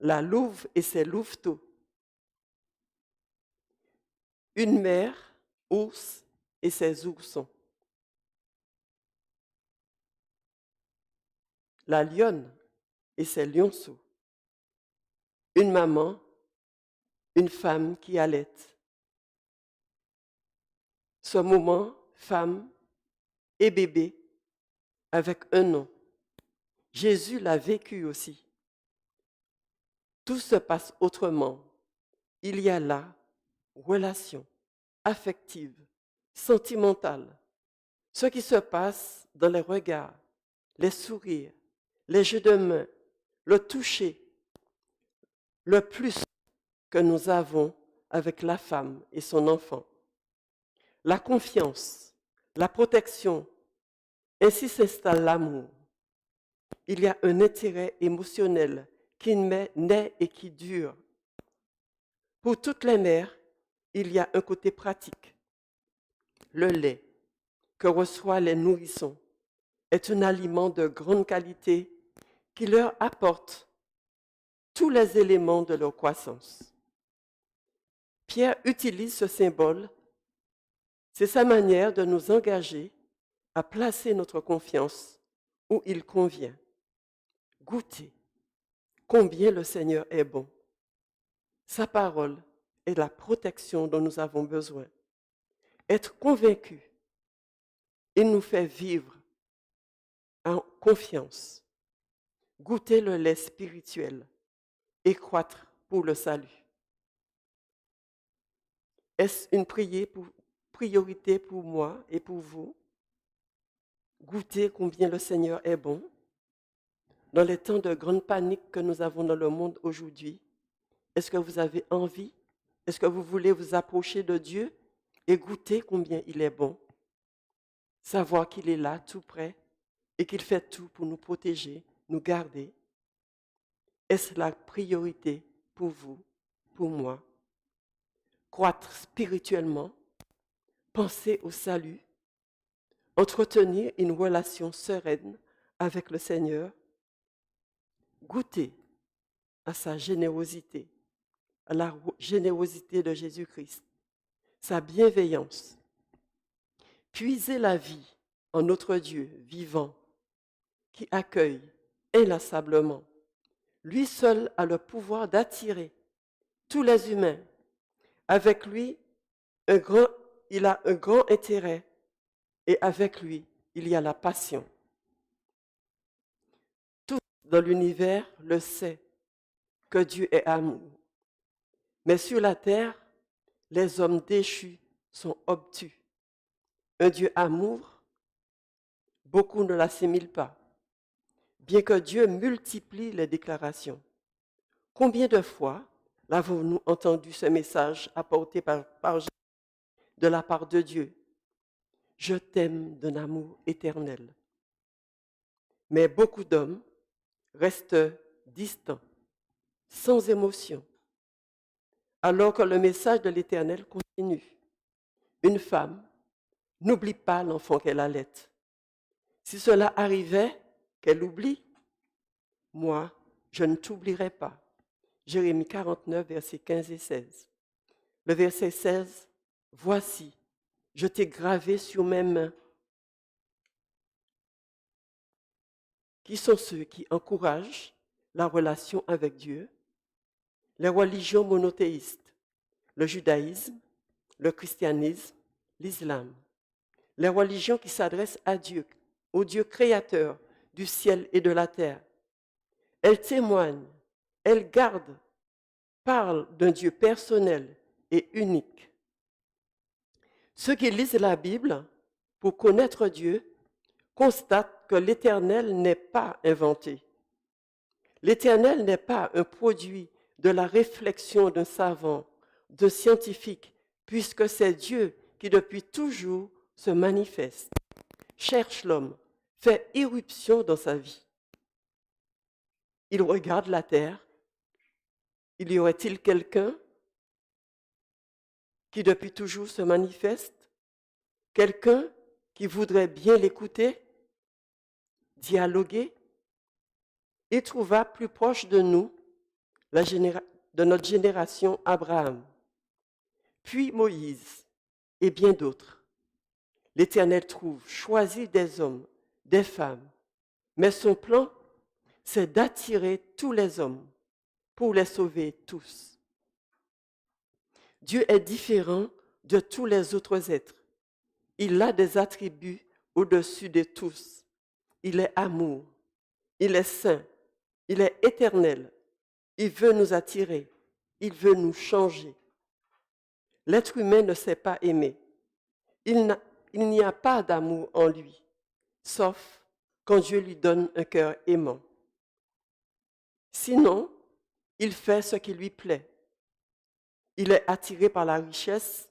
La louve et ses louveteaux. Une mère, ours et ses oursons. La lionne et ses lionceaux. Une maman, une femme qui allaite. Ce moment, femme et bébé, avec un nom. Jésus l'a vécu aussi. Tout se passe autrement. Il y a là relation affective, sentimentale. Ce qui se passe dans les regards, les sourires, les jeux de main, le toucher, le plus que nous avons avec la femme et son enfant. La confiance, la protection, ainsi s'installe l'amour. Il y a un intérêt émotionnel qui naît et qui dure. Pour toutes les mères, il y a un côté pratique. Le lait que reçoivent les nourrissons est un aliment de grande qualité qui leur apporte tous les éléments de leur croissance. Pierre utilise ce symbole, c'est sa manière de nous engager à placer notre confiance où il convient. Goûter combien le Seigneur est bon. Sa parole est la protection dont nous avons besoin. Être convaincu, il nous fait vivre en confiance. Goûter le lait spirituel et croître pour le salut. Est-ce une prière priorité pour moi et pour vous. Goûter combien le Seigneur est bon. Dans les temps de grande panique que nous avons dans le monde aujourd'hui, est-ce que vous avez envie? Est-ce que vous voulez vous approcher de Dieu et goûter combien il est bon? Savoir qu'il est là, tout près, et qu'il fait tout pour nous protéger, nous garder. Est-ce la priorité pour vous, pour moi? Croître spirituellement, penser au salut, entretenir une relation sereine avec le Seigneur, goûter à sa générosité, à la générosité de Jésus-Christ, sa bienveillance, puiser la vie en notre Dieu vivant qui accueille inlassablement. Lui seul a le pouvoir d'attirer tous les humains. Avec lui, il a un grand intérêt et avec lui, il y a la passion. Tout dans l'univers le sait que Dieu est amour. Mais sur la terre, les hommes déchus sont obtus. Un Dieu amour, beaucoup ne l'assimilent pas, bien que Dieu multiplie les déclarations. Combien de fois l'avons-nous entendu ce message apporté par Jésus de la part de Dieu? Je t'aime d'un amour éternel. Mais beaucoup d'hommes restent distants, sans émotion, alors que le message de l'Éternel continue. Une femme n'oublie pas l'enfant qu'elle allait. Si cela arrivait, qu'elle oublie, moi, je ne t'oublierai pas. Jérémie 49, versets 15 et 16. Le verset 16, voici, je t'ai gravé sur mes mains. Qui sont ceux qui encouragent la relation avec Dieu? Les religions monothéistes, le judaïsme, le christianisme, l'islam. Les religions qui s'adressent à Dieu, au Dieu créateur du ciel et de la terre. Elles témoignent, elles gardent, parlent d'un Dieu personnel et unique. Ceux qui lisent la Bible pour connaître Dieu constatent que l'Éternel n'est pas inventé. L'Éternel n'est pas un produit de la réflexion d'un savant, d'un scientifique, puisque c'est Dieu qui depuis toujours se manifeste, cherche l'homme, fait irruption dans sa vie. Il regarde la terre. Il y aurait-il quelqu'un qui depuis toujours se manifeste? Quelqu'un qui voudrait bien l'écouter, dialoguer? Il trouva plus proche de nous, de notre génération, Abraham, puis Moïse et bien d'autres. L'Éternel trouve, choisit des hommes, des femmes, mais son plan, c'est d'attirer tous les hommes pour les sauver tous. Dieu est différent de tous les autres êtres. Il a des attributs au-dessus de tous. Il est amour, il est saint, il est éternel. Il veut nous attirer, il veut nous changer. L'être humain ne sait pas aimer. Il n'y a pas d'amour en lui, sauf quand Dieu lui donne un cœur aimant. Sinon, il fait ce qui lui plaît. Il est attiré par la richesse,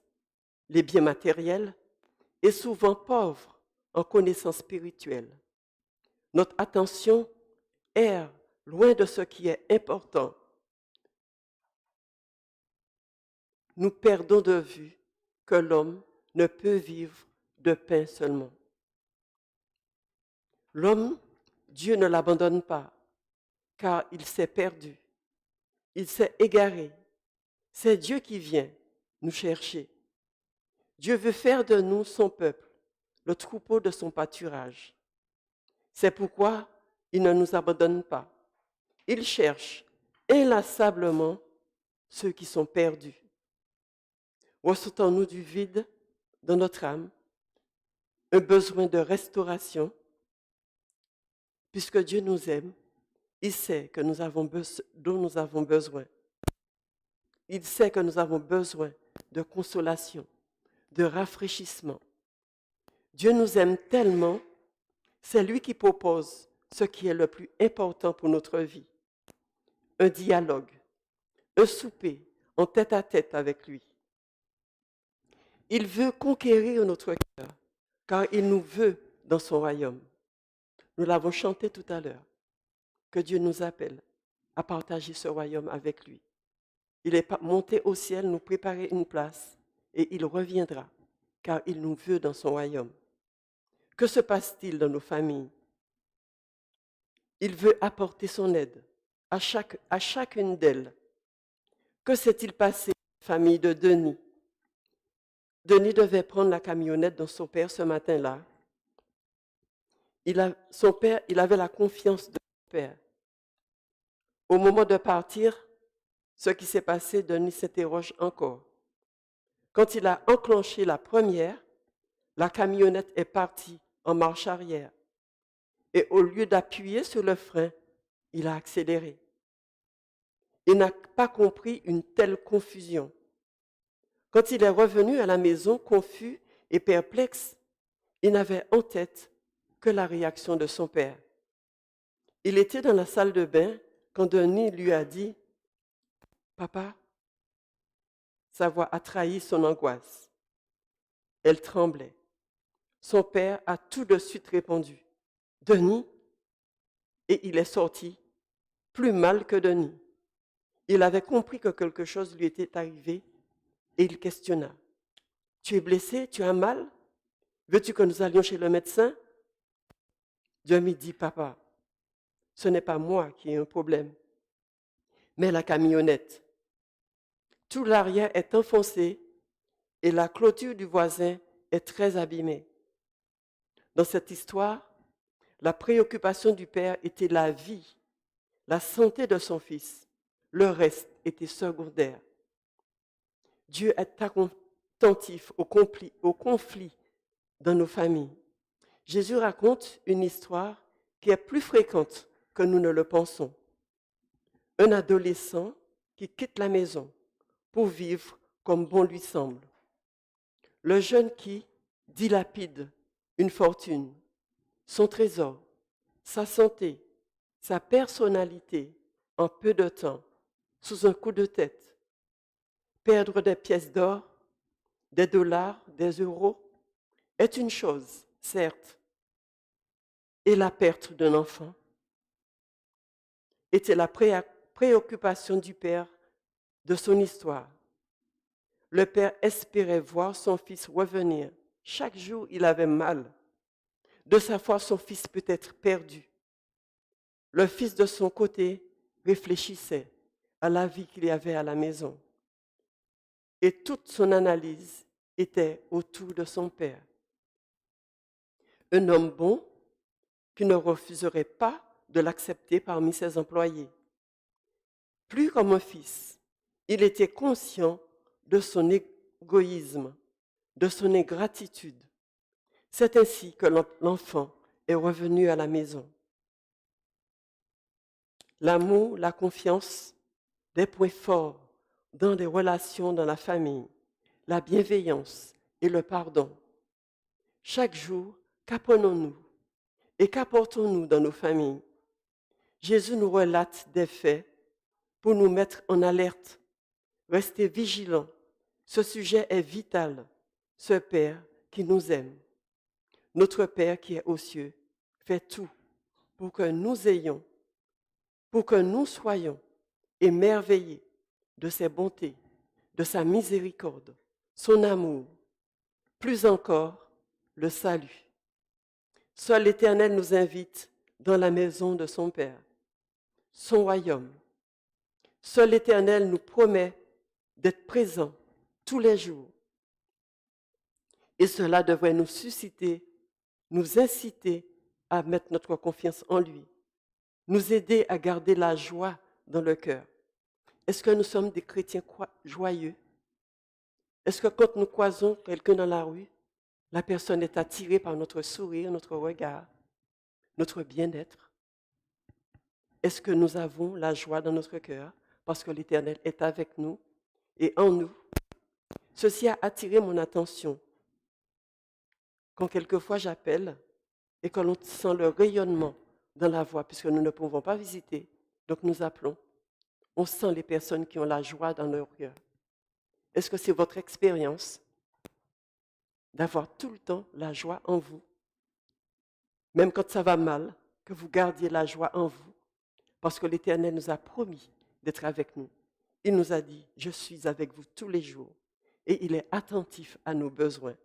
les biens matériels et souvent pauvre en connaissances spirituelles. Notre attention erre loin de ce qui est important. Nous perdons de vue que l'homme ne peut vivre de pain seulement. L'homme, Dieu ne l'abandonne pas, car il s'est perdu, il s'est égaré. C'est Dieu qui vient nous chercher. Dieu veut faire de nous son peuple, le troupeau de son pâturage. C'est pourquoi il ne nous abandonne pas. Il cherche inlassablement ceux qui sont perdus. Ressentons-nous du vide dans notre âme, un besoin de restauration, puisque Dieu nous aime, il sait que dont nous avons besoin. Il sait que nous avons besoin de consolation, de rafraîchissement. Dieu nous aime tellement, c'est lui qui propose ce qui est le plus important pour notre vie. Un dialogue, un souper en tête-à-tête avec lui. Il veut conquérir notre cœur, car il nous veut dans son royaume. Nous l'avons chanté tout à l'heure, que Dieu nous appelle à partager ce royaume avec lui. Il est monté au ciel nous préparer une place et il reviendra, car il nous veut dans son royaume. Que se passe-t-il dans nos familles? Il veut apporter son aide à chacune d'elles. Que s'est-il passé dans la famille de Denis? Denis devait prendre la camionnette de son père ce matin-là. Son père, il avait la confiance de son père. Au moment de partir, ce qui s'est passé, Denis s'interroge encore. Quand il a enclenché la première, la camionnette est partie en marche arrière. Et au lieu d'appuyer sur le frein, il a accéléré. Il n'a pas compris une telle confusion. Quand il est revenu à la maison, confus et perplexe, il n'avait en tête que la réaction de son père. Il était dans la salle de bain quand Denis lui a dit « Papa », sa voix a trahi son angoisse. Elle tremblait. Son père a tout de suite répondu « Denis ?» Et il est sorti, plus mal que Denis. Il avait compris que quelque chose lui était arrivé et il questionna. « Tu es blessé? Tu as mal? Veux-tu que nous allions chez le médecin ?» Denis dit « Papa, ce n'est pas moi qui ai un problème, mais la camionnette. Tout l'arrière est enfoncé et la clôture du voisin est très abîmée. » Dans cette histoire, la préoccupation du père était la vie, la santé de son fils. Le reste était secondaire. Dieu est attentif aux conflits dans nos familles. Jésus raconte une histoire qui est plus fréquente que nous ne le pensons. Un adolescent qui quitte la maison pour vivre comme bon lui semble. Le jeune qui dilapide une fortune, son trésor, sa santé, sa personnalité en peu de temps, sous un coup de tête. Perdre des pièces d'or, des dollars, des euros est une chose, certes, et la perte d'un enfant était la préoccupation du père de son histoire. Le père espérait voir son fils revenir. Chaque jour, il avait mal. De sa foi, son fils peut être perdu. Le fils, de son côté, réfléchissait à la vie qu'il y avait à la maison. Et toute son analyse était autour de son père. Un homme bon qui ne refuserait pas de l'accepter parmi ses employés. Plus comme un fils, il était conscient de son égoïsme, de son ingratitude. C'est ainsi que l'enfant est revenu à la maison. L'amour, la confiance, des points forts dans les relations dans la famille, la bienveillance et le pardon. Chaque jour, qu'apprenons-nous et qu'apportons-nous dans nos familles? Jésus nous relate des faits pour nous mettre en alerte. Restez vigilants. Ce sujet est vital. Ce Père qui nous aime, notre Père qui est aux cieux, fait tout pour que nous soyons émerveillés de ses bontés, de sa miséricorde, son amour, plus encore le salut. Seul l'Éternel nous invite dans la maison de son Père, son royaume. Seul l'Éternel nous promet d'être présent tous les jours. Et cela devrait nous susciter, nous inciter à mettre notre confiance en lui, nous aider à garder la joie dans le cœur. Est-ce que nous sommes des chrétiens joyeux? Est-ce que quand nous croisons quelqu'un dans la rue, la personne est attirée par notre sourire, notre regard, notre bien-être? Est-ce que nous avons la joie dans notre cœur parce que l'Éternel est avec nous et en nous? Ceci a attiré mon attention quand quelquefois j'appelle et que l'on sent le rayonnement dans la voix, puisque nous ne pouvons pas visiter, donc nous appelons. On sent les personnes qui ont la joie dans leur cœur. Est-ce que c'est votre expérience d'avoir tout le temps la joie en vous, même quand ça va mal, que vous gardiez la joie en vous, parce que l'Éternel nous a promis d'être avec nous. Il nous a dit, je suis avec vous tous les jours, et il est attentif à nos besoins.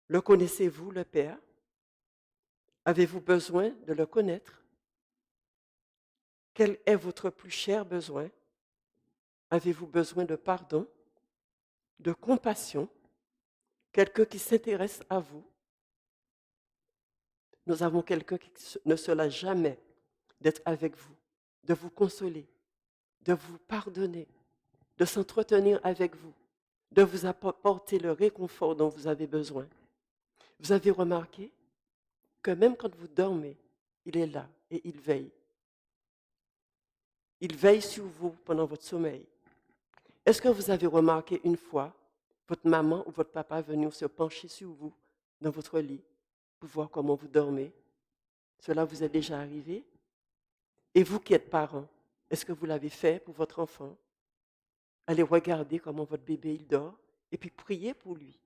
Le connaissez-vous, le Père? Avez-vous besoin de le connaître? Quel est votre plus cher besoin? Avez-vous besoin de pardon, de compassion, quelqu'un qui s'intéresse à vous? Nous avons quelqu'un qui ne se lasse jamais d'être avec vous, de vous consoler, de vous pardonner, de s'entretenir avec vous, de vous apporter le réconfort dont vous avez besoin. Vous avez remarqué que même quand vous dormez, il est là et il veille. Il veille sur vous pendant votre sommeil. Est-ce que vous avez remarqué une fois votre maman ou votre papa venir se pencher sur vous dans votre lit pour voir comment vous dormez? Cela vous est déjà arrivé? Et vous qui êtes parents, est-ce que vous l'avez fait pour votre enfant? Allez regarder comment votre bébé il dort et puis priez pour lui.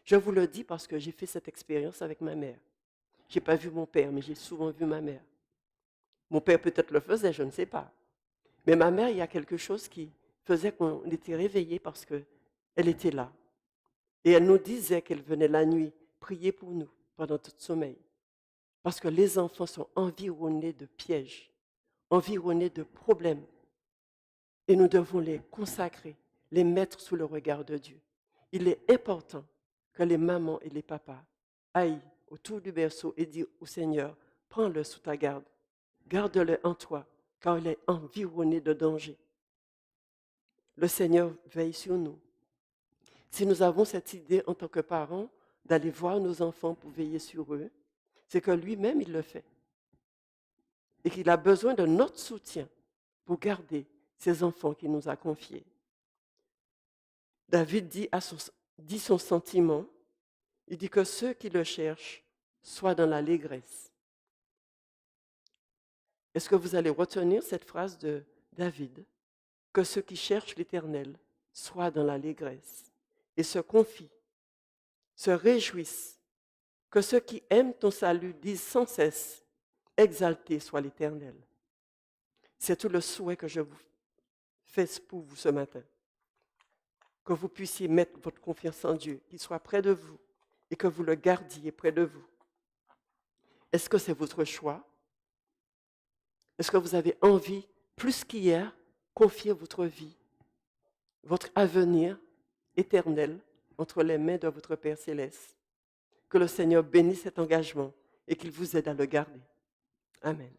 Je vous le dis parce que j'ai fait cette expérience avec ma mère. Je n'ai pas vu mon père, mais j'ai souvent vu ma mère. Mon père peut-être le faisait, je ne sais pas. Mais ma mère, il y a quelque chose qui faisait qu'on était réveillés parce qu'elle était là. Et elle nous disait qu'elle venait la nuit prier pour nous pendant tout sommeil. Parce que les enfants sont environnés de pièges, environnés de problèmes. Et nous devons les consacrer, les mettre sous le regard de Dieu. Il est important que les mamans et les papas aillent autour du berceau et disent au Seigneur, prends-le sous ta garde, garde-le en toi, car il est environné de danger. Le Seigneur veille sur nous. Si nous avons cette idée en tant que parents d'aller voir nos enfants pour veiller sur eux, c'est que lui-même, il le fait. Et qu'il a besoin de notre soutien pour garder ces enfants qu'il nous a confiés. David dit son sentiment, il dit que ceux qui le cherchent soient dans l'allégresse. Est-ce que vous allez retenir cette phrase de David? Que ceux qui cherchent l'Éternel soient dans l'allégresse et se confient, se réjouissent. Que ceux qui aiment ton salut disent sans cesse, exalté soit l'Éternel. C'est tout le souhait que je vous fais pour vous ce matin. Que vous puissiez mettre votre confiance en Dieu, qu'il soit près de vous et que vous le gardiez près de vous. Est-ce que c'est votre choix? Est-ce que vous avez envie, plus qu'hier, confier votre vie, votre avenir éternel entre les mains de votre Père céleste? Que le Seigneur bénisse cet engagement et qu'il vous aide à le garder. Amen.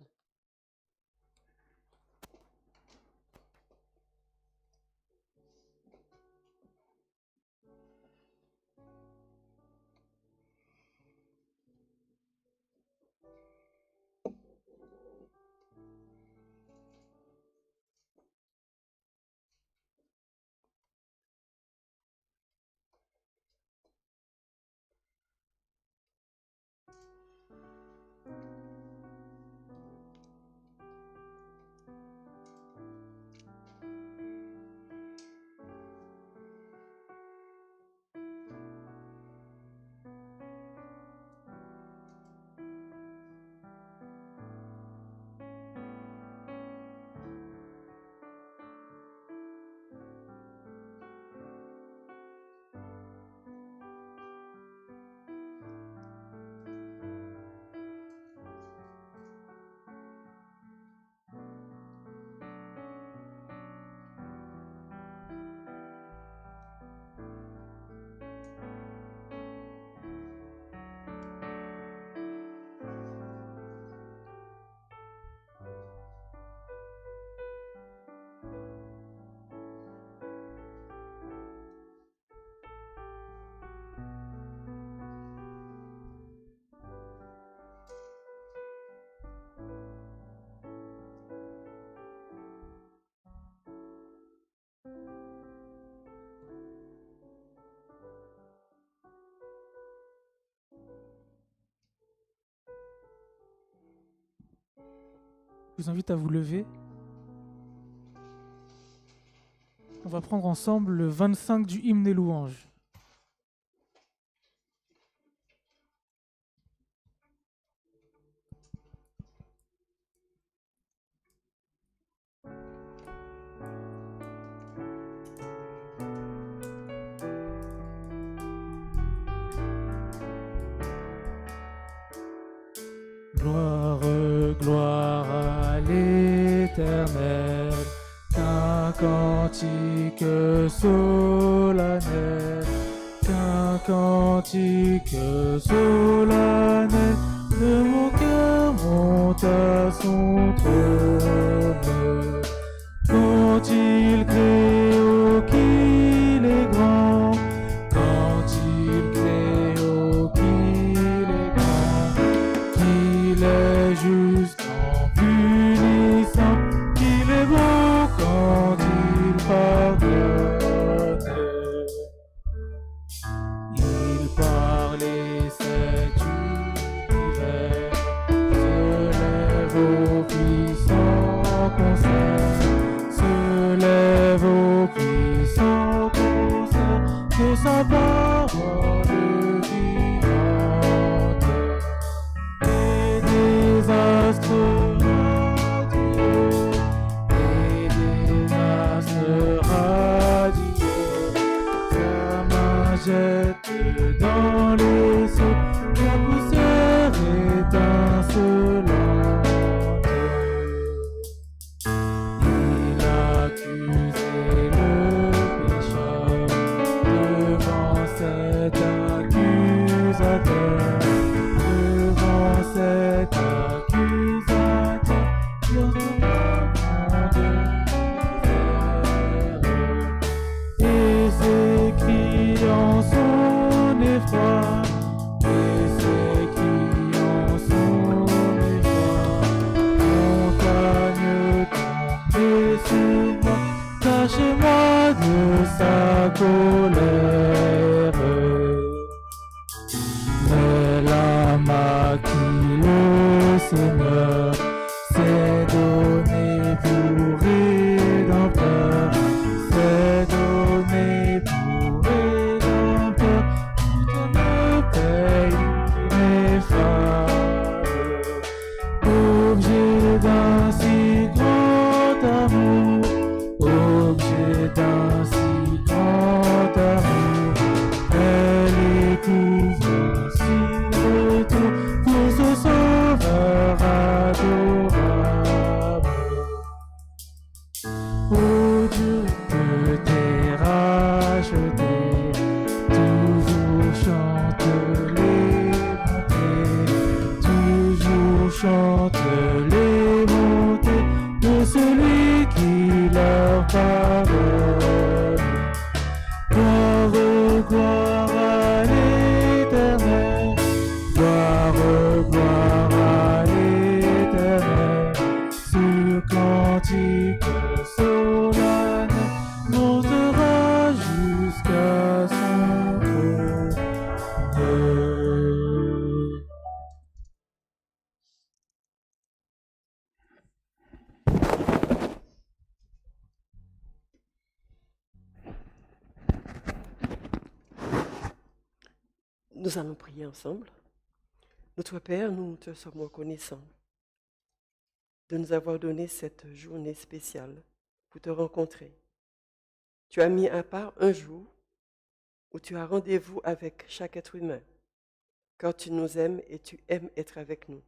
Je vous invite à vous lever. On va prendre ensemble le 25 du hymne des louanges. Gloire, gloire à l'Éternel, qu'un cantique solennel, qu'un cantique solennel, de mon cœur monte à son trône. Quand il crée, oh qu'il est grand, quand il crée, oh qu'il est grand, qu'il est juste en punissant, qu'il est bon quand il pardonne. Il parle et cet univers se lève au puissant concert, se lève au puissant concert de sa parole vivante. Et des astres radieux, et des astres radieux, sa main jette dans les cieux la poussière étincelante. Il accusait le pécheur devant cet accusateur, devant cet accusateur, porte de misère. Et ses cris en son effroi, et ses cris en son effroi, montagne tombée sur moi, cachez-moi de sa colère. Mais l'âme à qui le Seigneur s'est donné pour rédempteur, s'est donné pour rédempteur, tout ne paye ineffable. Objet d'un si grand amour, objet d'un si grand amour, elle éprouve si retour pour ce sauveur adorable. Oh Dieu, que t'es racheté, toujours chante les bontés, toujours chante les bontés de celui qui leur pardonne. Gloire, gloire à l'Éternel, gloire, gloire à l'Éternel, ce cantique solennel montera jusqu'à son trône. Nous allons prier ensemble. Notre Père, nous te sommes reconnaissants de nous avoir donné cette journée spéciale pour te rencontrer. Tu as mis à part un jour où tu as rendez-vous avec chaque être humain, car tu nous aimes et tu aimes être avec nous.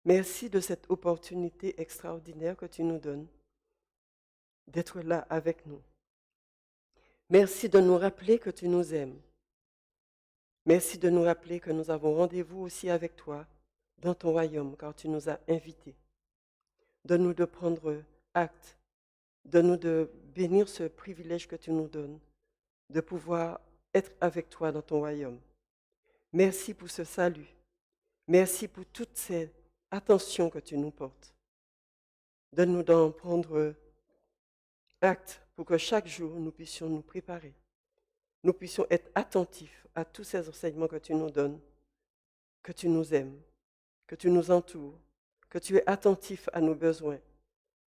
Merci de cette opportunité extraordinaire que tu nous donnes d'être là avec nous. Merci de nous rappeler que tu nous aimes. Merci de nous rappeler que nous avons rendez-vous aussi avec toi dans ton royaume, car tu nous as invités. Donne-nous de prendre acte, donne-nous de bénir ce privilège que tu nous donnes, de pouvoir être avec toi dans ton royaume. Merci pour ce salut. Merci pour toutes ces attentions que tu nous portes. Donne-nous d'en prendre acte pour que chaque jour nous puissions nous préparer. Nous puissions être attentifs à tous ces enseignements que tu nous donnes, que tu nous aimes, que tu nous entoures, que tu es attentif à nos besoins,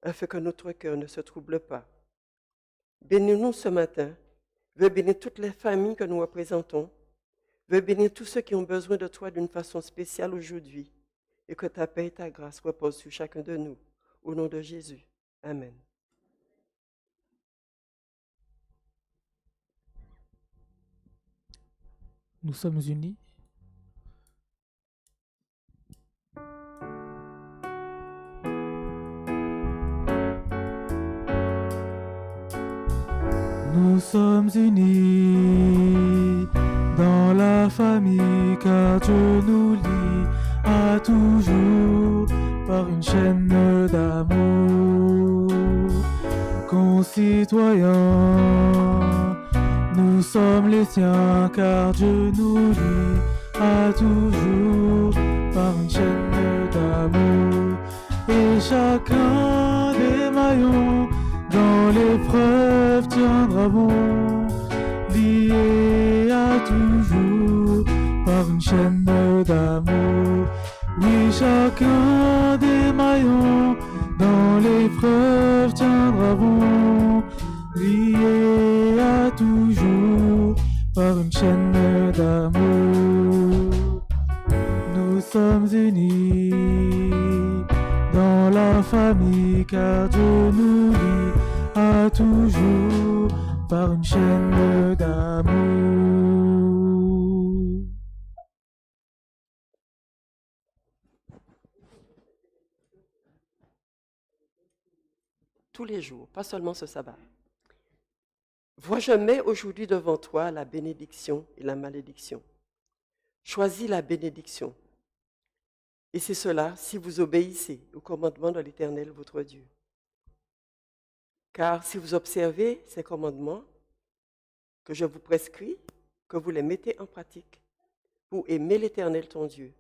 afin que notre cœur ne se trouble pas. Bénis-nous ce matin. Veux bénir toutes les familles que nous représentons. Veux bénir tous ceux qui ont besoin de toi d'une façon spéciale aujourd'hui. Et que ta paix et ta grâce reposent sur chacun de nous. Au nom de Jésus. Amen. Nous sommes unis. Nous sommes unis dans la famille, car Dieu nous lie à toujours par une chaîne d'amour. Concitoyens, nous sommes les siens, car Dieu nous lie à toujours par une chaîne d'amour. Et chacun des maillons dans l'épreuve tiendra bon, lié à toujours par une chaîne d'amour. Oui, chacun des maillons dans l'épreuve tiendra bon, lié à toujours par une chaîne d'amour. Nous sommes unis dans la famille, car Dieu nous lie à toujours par une chaîne d'amour. Tous les jours, pas seulement ce sabbat. Vois, je mets aujourd'hui devant toi la bénédiction et la malédiction. Choisis la bénédiction. Et c'est cela si vous obéissez au commandement de l'Éternel, votre Dieu. Car si vous observez ces commandements que je vous prescris, que vous les mettez en pratique pour aimer l'Éternel, ton Dieu,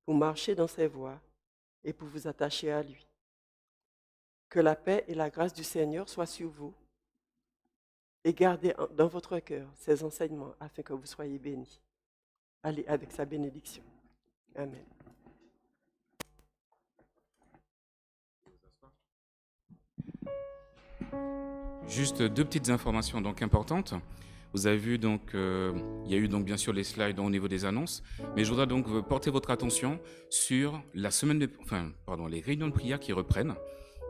pour marcher dans ses voies et pour vous attacher à lui. Que la paix et la grâce du Seigneur soient sur vous et gardez dans votre cœur ses enseignements afin que vous soyez bénis. Allez avec sa bénédiction. Amen. Juste deux petites informations donc importantes. Vous avez vu donc il y a eu donc bien sûr les slides au niveau des annonces, mais je voudrais donc porter votre attention sur la semaine les réunions de prière qui reprennent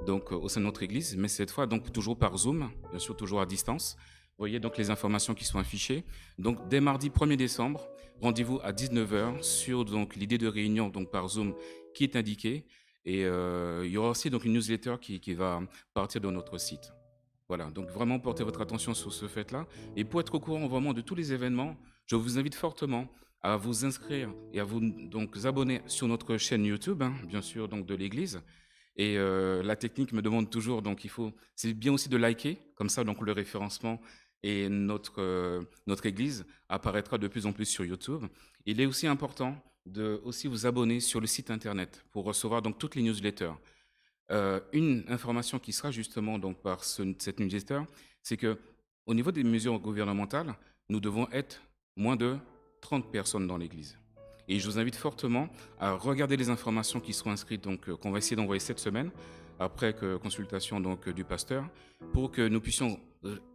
donc au sein de notre église, mais cette fois donc toujours par Zoom, bien sûr toujours à distance. Vous voyez donc les informations qui sont affichées. Donc dès mardi 1er décembre, rendez-vous à 19h sur donc l'idée de réunion donc par Zoom qui est indiquée, et il y aura aussi donc une newsletter qui va partir de notre site. Voilà, donc vraiment portez votre attention sur ce fait-là. Et pour être au courant vraiment de tous les événements, je vous invite fortement à vous inscrire et à vous donc abonner sur notre chaîne YouTube, bien sûr, donc de l'Église. Et la technique me demande toujours, donc c'est bien aussi de liker, comme ça donc le référencement et notre Église apparaîtra de plus en plus sur YouTube. Il est aussi important de aussi vous abonner sur le site internet pour recevoir donc toutes les newsletters. Une information qui sera justement donc par cette newsletter, c'est que au niveau des mesures gouvernementales, nous devons être moins de 30 personnes dans l'Église. Et je vous invite fortement à regarder les informations qui seront inscrites, donc qu'on va essayer d'envoyer cette semaine, après consultation donc du pasteur, pour que nous puissions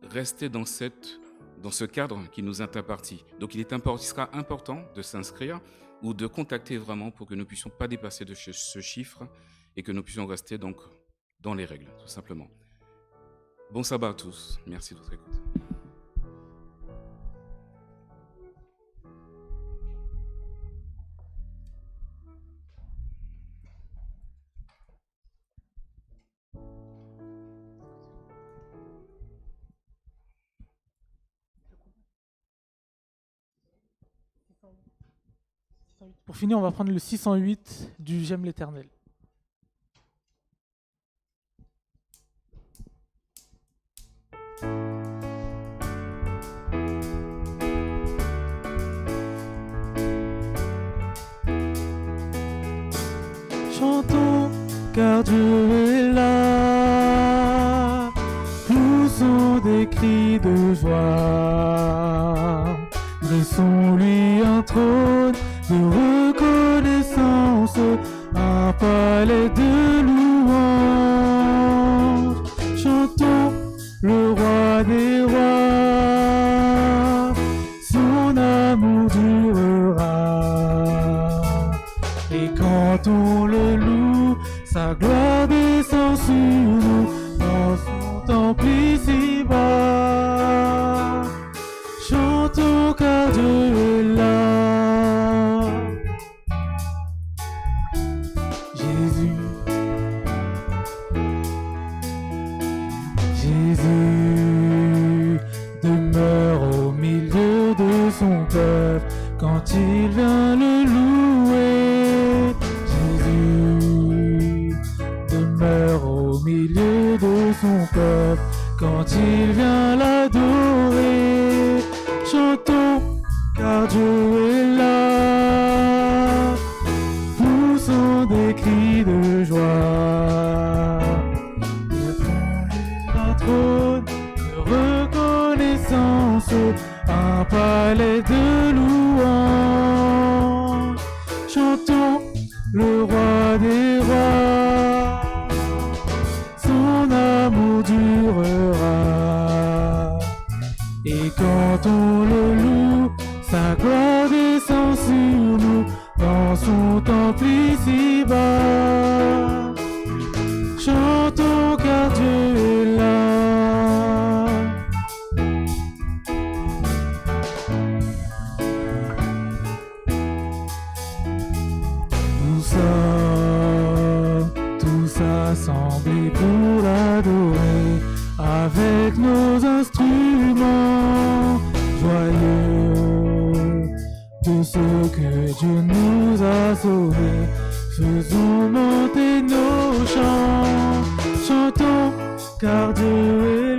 rester dans ce cadre qui nous est imparti. Donc il sera important de s'inscrire ou de contacter vraiment pour que nous ne puissions pas dépasser de ce chiffre et que nous puissions rester donc dans les règles, tout simplement. Bon sabbat à tous. Merci de votre écoute. Pour finir, on va prendre le 608 du J'aime l'Éternel. Chantons, car Dieu est là. Poussons des cris de joie. Dressons-lui un trône de reconnaissance, un palais de louange. Chantons le roi des rois, son amour durera. Et quand on le loue, sa gloire descend sur nous dans son temple ici-bas. Chantons car Dieu est là. Jésus demeure au milieu de son peuple quand il vient le louer. Jésus demeure au milieu de son peuple quand il vient l'adorer. Chantons car Dieu est là. Poussons des cris de joie. Trône de reconnaissance, un palais de louange. Chantons le roi des rois, son amour durera. Et quand on le loue, sa gloire descend sur nous dans son temple ici-bas. Chantons car Dieu est là. Nous sommes tous assemblés pour l'adorer avec nos instruments joyeux de ce que Dieu nous a sauvés. Faisons monter nos chants, chantons car Dieu est